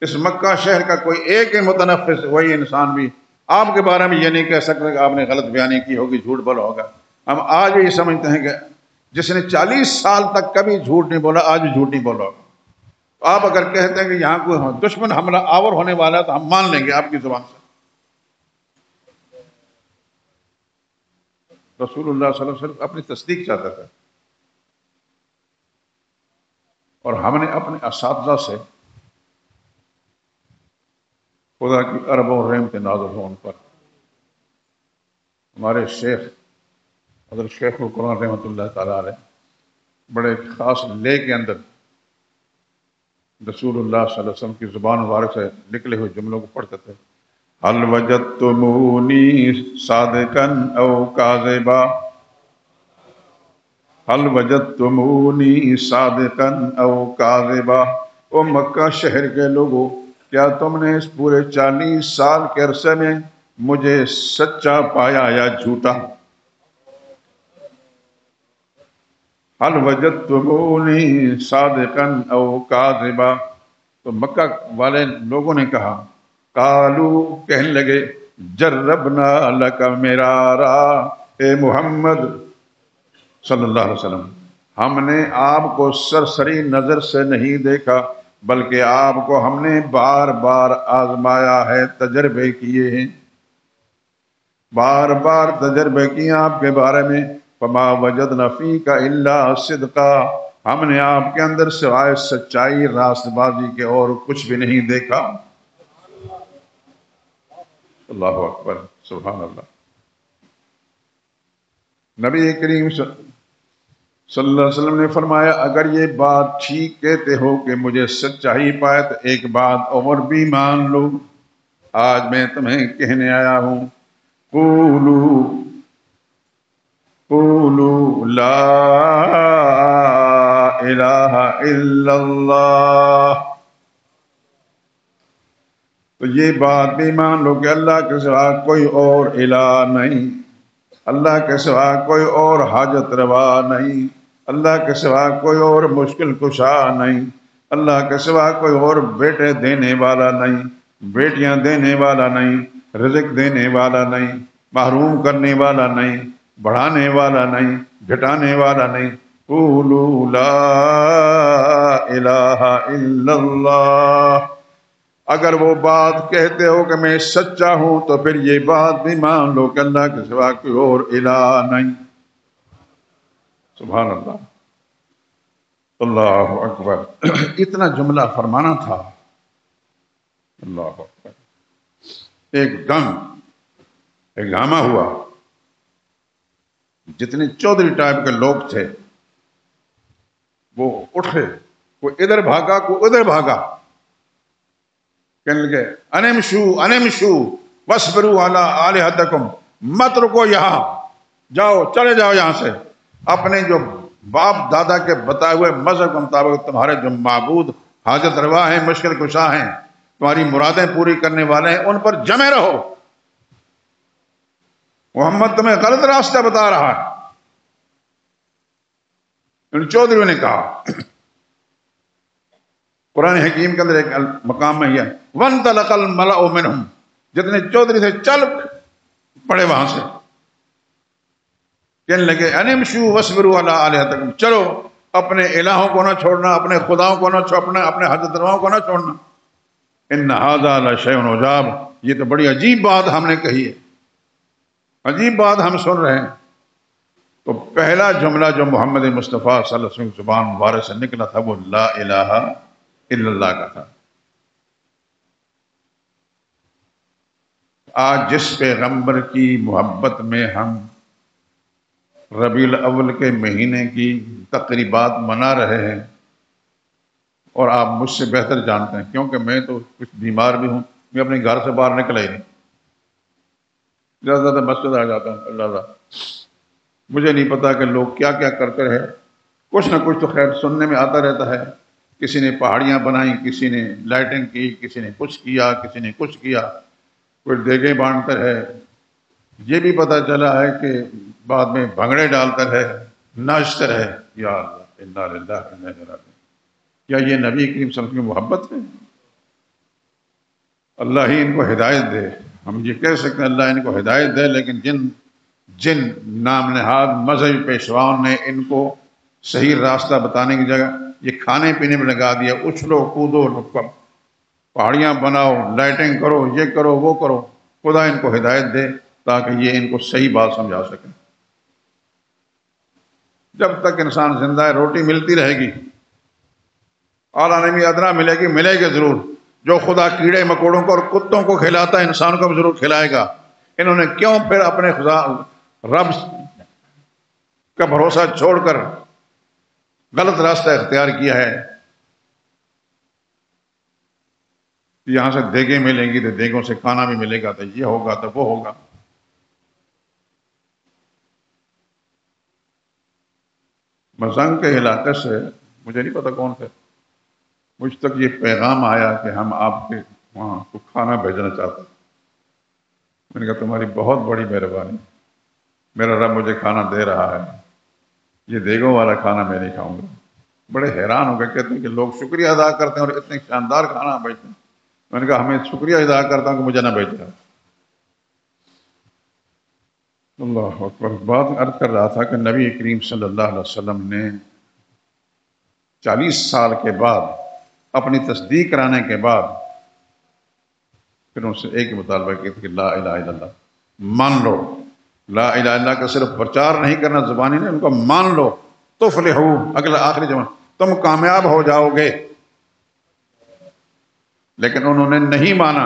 اس مکہ شہر کا کوئی ایک ہی متنفس وہی انسان بھی آپ کے بارے میں یہ نہیں کہہ سکتا کہ آپ نے غلط بیانی کی ہوگی، جھوٹ بولا ہوگا۔ ہم آج بھی یہ سمجھتے ہیں کہ جس نے 40 سال تک کبھی جھوٹ نہیں بولا آج بھی جھوٹ نہیں بولا ہوگا۔ تو آپ اگر کہتے ہیں کہ یہاں کوئی دشمن حملہ آور ہونے والا ہے تو ہم مان لیں گے آپ کی زبان سے۔ رسول اللہ صلی اللہ علیہ وسلم اپنی تصدیق چاہتا تھا، اور ہم نے اپنے اساتذہ سے خدا کی اربوں رحمت نازل ہو ان پر۔ ہمارے شیخ حضرت شیخ القرآن رحمۃ اللہ تعالیٰ علیہ بڑے خاص لے کے اندر رسول اللہ صلی اللہ علیہ وسلم کی زبان مبارک سے نکلے ہوئے جملوں کو پڑھتے تھے۔ هل وجدتمونی صادقا او کاذبا، هل وجدتمونی صادقا او کاذبا، او مکہ شہر کے لوگوں، کیا تم نے اس پورے 40 سال کے عرصے میں مجھے سچا پایا یا جھوٹا؟ حل وجدتمونی صادقا او کاذبا، تو مکہ والے لوگوں نے کہا، قالو کہنے لگے، جربنا لک مرارا، اے محمد صلی اللہ علیہ وسلم، ہم نے آپ کو سرسری نظر سے نہیں دیکھا، بلکہ آپ کو ہم نے بار بار آزمایا ہے، تجربے کیے ہیں، بار بار تجربے کیے آپ کے بارے میں۔ فما وجدنا فیک الا صدقا، ہم نے آپ کے اندر سوائے سچائی، راست بازی کے اور کچھ بھی نہیں دیکھا۔ اللہ اکبر، سبحان اللہ۔ نبی کریم صلی اللہ علیہ وسلم نے فرمایا، اگر یہ بات ٹھیک کہتے ہو کہ مجھے سچائی پائے تو ایک بات اور بھی مان لو، آج میں تمہیں کہنے آیا ہوں، قولو قولو لا الہ الا اللہ، تو یہ بات بھی مان لو کہ اللہ کے سوا کوئی اور الہ نہیں، اللہ کے سوا کوئی اور حاجت روا نہیں، اللہ کے سوا کوئی اور مشکل کشا نہیں، اللہ کے سوا کوئی اور بیٹے دینے والا نہیں، بیٹیاں دینے والا نہیں، رزق دینے والا نہیں، محروم کرنے والا نہیں، بڑھانے والا نہیں، گھٹانے والا نہیں۔ قولوا لا الہ الا اللہ، اگر وہ بات کہتے ہو کہ میں سچا ہوں تو پھر یہ بات بھی مان لو کہ اللہ کے سوا کوئی اور الہ نہیں۔ سبحان اللہ، اللہ اکبر۔ اتنا جملہ فرمانا تھا، اللہ اکبر۔ ایک ہنگامہ ہوا، جتنے چودھری ٹائپ کے لوگ تھے وہ اٹھے، کوئی ادھر بھاگا کوئی ادھر بھاگا، کہنے لگے انمشو واسبروا علی آلہتکم، مت رکو یہاں، جاؤ چلے جاؤ یہاں سے، اپنے جو باپ دادا کے بتائے ہوئے مذہب کے مطابق تمہارے جو معبود حاجت روا ہیں، مشکل کشا ہیں، تمہاری مرادیں پوری کرنے والے ہیں، ان پر جمے رہو، محمد تمہیں غلط راستہ بتا رہا ہے۔ ان چودھریوں نے کہا، قرآن حکیم کے اندر ایک مقام میں یہ وَانْطَلَقَ الْمَلَأُ مِنْهُمْ، جتنے چودھری تھے چل پڑے وہاں سے، کہنے لگے انمشوا واسبروا علی آلہتکم، چلو اپنے الہوں کو نہ چھوڑنا، اپنے خداؤں کو نہ چھوڑنا، اپنے حاجت رواؤں کو نہ چھوڑنا۔ ان ھذا لشیء عجاب، یہ تو بڑی عجیب بات ہم نے کہی ہے، عجیب بات ہم سن رہے ہیں۔ تو پہلا جملہ جو محمد مصطفیٰ صلی اللہ علیہ وسلم کی زبان مبارک سے نکلا تھا وہ لا الہ الا اللہ کا تھا۔ آج جس پیغمبر کی محبت میں ہم ربیع الاول کے مہینے کی تقریبات منا رہے ہیں، اور آپ مجھ سے بہتر جانتے ہیں کیونکہ میں تو کچھ بیمار بھی ہوں، میں اپنے گھر سے باہر نکلا ہی نہیں، زیادہ زیادہ مسجد آ جاتا ہوں، اللہ مجھے نہیں پتا کہ لوگ کیا کیا کرتے رہے، کچھ نہ کچھ تو خیر سننے میں آتا رہتا ہے، کسی نے پہاڑیاں بنائیں، کسی نے لائٹنگ کی، کسی نے کچھ کیا، کسی نے کچھ کیا، کوئی دیگیں بانٹتا رہے، یہ بھی پتا چلا ہے کہ بعد میں بھنگڑے ڈالتا رہے، ناچتا رہے۔ یا اللہ انا للہ و انا الیہ راجعون، کیا یہ نبی کریم صلی اللہ علیہ وسلم کی محبت ہے؟ اللہ ہی ان کو ہدایت دے، ہم یہ کہہ سکتے ہیں اللہ ان کو ہدایت دے، لیکن جن نام نہاد مذہبی پیشواؤں نے ان کو صحیح راستہ بتانے کی جگہ یہ کھانے پینے میں لگا دیا، اچھلو کودو، پہاڑیاں بناؤ، لائٹنگ کرو، یہ کرو وہ کرو، خدا ان کو ہدایت دے تاکہ یہ ان کو صحیح بات سمجھا سکیں۔ جب تک انسان زندہ ہے روٹی ملتی رہے گی، اعلیٰ نمی ادنا ملے گی ضرور۔ جو خدا کیڑے مکوڑوں کو اور کتوں کو کھلاتا ہے انسان کو بھی ضرور کھلائے گا۔ انہوں نے کیوں پھر اپنے خدا رب کا بھروسہ چھوڑ کر غلط راستہ اختیار کیا ہے؟ یہاں سے دیگیں ملیں گی تو دیگوں سے کھانا بھی ملے گا، تو یہ ہوگا تو وہ ہوگا۔ مزنگ کے علاقے سے، مجھے نہیں پتا کون تھے، مجھ تک یہ پیغام آیا کہ ہم آپ کے وہاں کو کھانا بھیجنا چاہتے ہیں۔ میں نے کہا تمہاری بہت بڑی مہربانی، میرا رب مجھے کھانا دے رہا ہے، یہ دیگوں والا کھانا میں نہیں کھاؤں گا۔ بڑے حیران ہو گئے، کہتے ہیں کہ لوگ شکریہ ادا کرتے ہیں اور اتنے شاندار کھانا بھیجتے ہیں۔ میں نے کہا ہمیں شکریہ ادا کرتا ہوں کہ مجھے نہ بھیجا۔ اللہ اکبر۔ بات عرض کر رہا تھا کہ نبی کریم صلی اللہ علیہ وسلم نے 40 سال کے بعد اپنی تصدیق کرانے کے بعد پھر ان سے ایک مطالبہ کیا تھا کہ لا الہ الا اللہ مان لو۔ لا الہ الا اللہ کا صرف پرچار نہیں کرنا زبانی نہیں، ان کو مان لو، تفلحو، اگلا آخری جمع، تم کامیاب ہو جاؤ گے۔ لیکن انہوں نے نہیں مانا،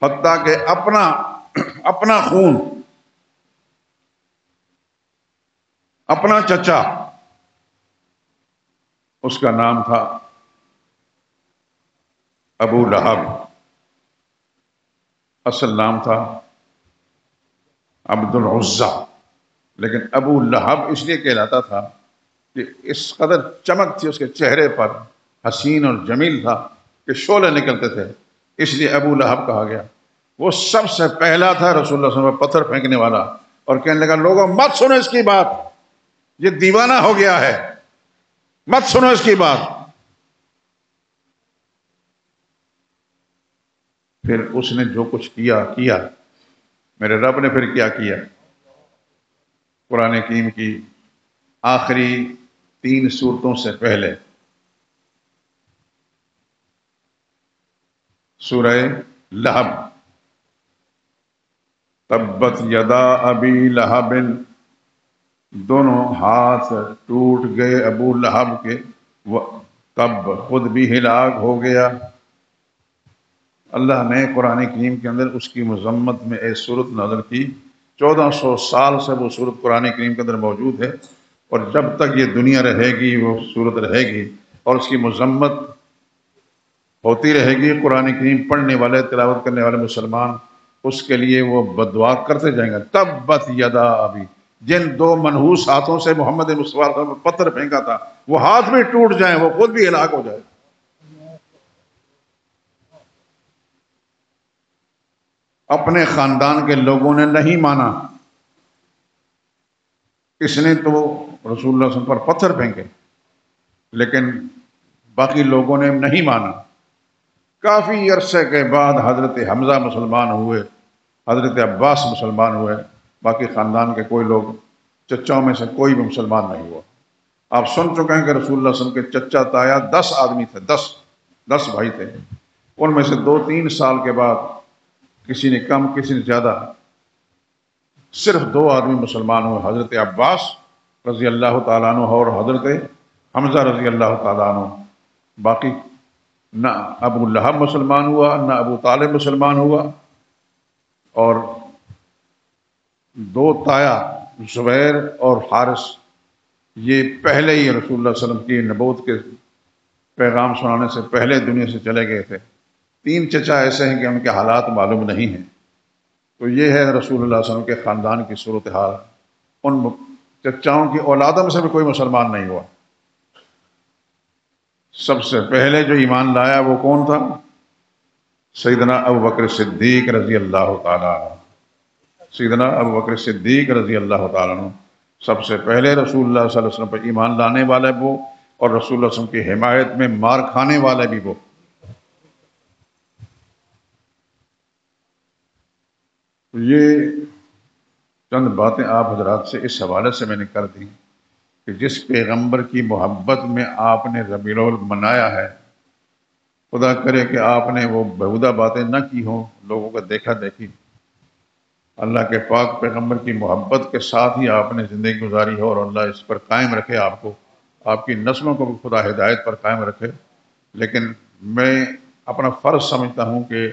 حتیٰ کہ اپنا خون، اپنا چچا، اس کا نام تھا ابو لہب، اصل نام تھا عبد العزیٰ، لیکن ابو لہب اس لیے کہلاتا تھا کہ اس قدر چمک تھی اس کے چہرے پر، حسین اور جمیل تھا کہ شعلے نکلتے تھے، اس لیے ابو لہب کہا گیا۔ وہ سب سے پہلا تھا رسول اللہ صلی اللہ علیہ وسلم پر پتھر پھینکنے والا، اور کہنے لگا لوگوں مت سنو اس کی بات، یہ دیوانہ ہو گیا ہے، مت سنو اس کی بات۔ پھر اس نے جو کچھ کیا میرے رب نے پھر کیا کیا؟ قرآن کریم کی آخری 3 سورتوں سے پہلے سورہ لہب، تبت یدا ابی لہب، دونوں ہاتھ ٹوٹ گئے ابو لہب کے، تب خود بھی ہلاک ہو گیا۔ اللہ نے قرآن کریم کے اندر اس کی مذمت میں ایک صورت نازل کی، 1400 سال سے وہ صورت قرآن کریم کے اندر موجود ہے، اور جب تک یہ دنیا رہے گی وہ صورت رہے گی اور اس کی مذمت ہوتی رہے گی۔ قرآن کریم پڑھنے والے، تلاوت کرنے والے مسلمان اس کے لیے وہ بددعا کرتے جائیں گے۔ تبت یدا ابی، جن 2 منحوس ہاتھوں سے محمد مصطفیٰ صلی اللہ علیہ وسلم پتھر پھینکا تھا، وہ ہاتھ بھی ٹوٹ جائیں، وہ خود بھی ہلاک ہو جائے۔ اپنے خاندان کے لوگوں نے نہیں مانا، اس نے تو رسول اللہ صلی اللہ علیہ وسلم پر پتھر پھینکے، لیکن باقی لوگوں نے نہیں مانا۔ کافی عرصے کے بعد حضرت حمزہ مسلمان ہوئے، حضرت عباس مسلمان ہوئے، باقی خاندان کے کوئی لوگ، چچاؤں میں سے کوئی بھی مسلمان نہیں ہوا۔ آپ سن چکے ہیں کہ رسول اللہ صلی اللہ علیہ وسلم کے چچا تایا 10 آدمی تھے، 10 بھائی تھے، ان میں سے 2-3 سال کے بعد کسی نے کم کسی نے زیادہ صرف 2 آدمی مسلمان ہوئے، حضرت عباس رضی اللہ تعالیٰ عنہ اور حضرت حمزہ رضی اللہ تعالیٰ عنہ۔ باقی نہ ابو لہب مسلمان ہوا، نہ ابو طالب مسلمان ہوا، اور 2 تایا زبیر اور حارث یہ پہلے ہی رسول اللہ صلی اللہ علیہ وسلم کی نبوت کے پیغام سنانے سے پہلے دنیا سے چلے گئے تھے۔ 3 چچا ایسے ہیں کہ ان کے حالات معلوم نہیں ہیں۔ تو یہ ہے رسول اللہ صلی اللہ علیہ وسلم کے خاندان کی صورتحال۔ ان چچاؤں کی اولادوں میں سے بھی کوئی مسلمان نہیں ہوا۔ سب سے پہلے جو ایمان لایا وہ کون تھا؟ سیدنا ابوبکر صدیق رضی اللہ تعالیٰ عنہ۔ سیدنا ابوبکر صدیق رضی اللہ تعالیٰ عنہ سب سے پہلے رسول اللہ صلی اللہ علیہ وسلم پر ایمان لانے والے وہ، اور رسول اللہ صلی اللہ علیہ وسلم کی حمایت میں مار کھانے والے بھی وہ۔ یہ چند باتیں آپ حضرات سے اس حوالے سے میں نے کر دی کہ جس پیغمبر کی محبت میں آپ نے ربیع الاول منایا ہے، خدا کرے کہ آپ نے وہ بیہودہ باتیں نہ کی ہوں، لوگوں کو دیکھا دیکھی۔ اللہ کے پاک پیغمبر کی محبت کے ساتھ ہی آپ نے زندگی گزاری ہو، اور اللہ اس پر قائم رکھے آپ کو، آپ کی نسلوں کو بھی خدا ہدایت پر قائم رکھے۔ لیکن میں اپنا فرض سمجھتا ہوں کہ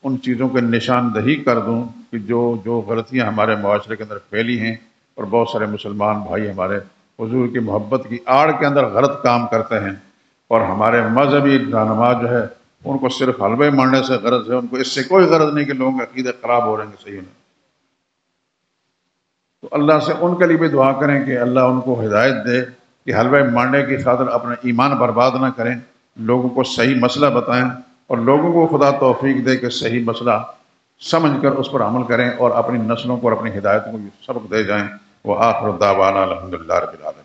ان چیزوں کے نشاندہی کر دوں کہ جو غلطیاں ہمارے معاشرے کے اندر پھیلی ہیں، اور بہت سارے مسلمان بھائی ہمارے حضور کی محبت کی آڑ کے اندر غلط کام کرتے ہیں، اور ہمارے مذہبی رہنما جو ہے ان کو صرف حلوے مارنے سے غرض ہے، ان کو اس سے کوئی غرض نہیں کہ لوگوں کے عقیدے خراب ہو رہے ہیں، صحیح نہیں۔ تو اللہ سے ان کے لیے بھی دعا کریں کہ اللہ ان کو ہدایت دے کہ حلوے مارنے کی خاطر اپنا ایمان برباد نہ کریں، لوگوں کو صحیح مسئلہ بتائیں اور لوگوں کو خدا توفیق دے کہ صحیح مسئلہ سمجھ کر اس پر عمل کریں اور اپنی نسلوں کو اور اپنی ہدایتوں کو سبق دے جائیں۔ وآخر دعوانا الحمدللہ رب العالمین۔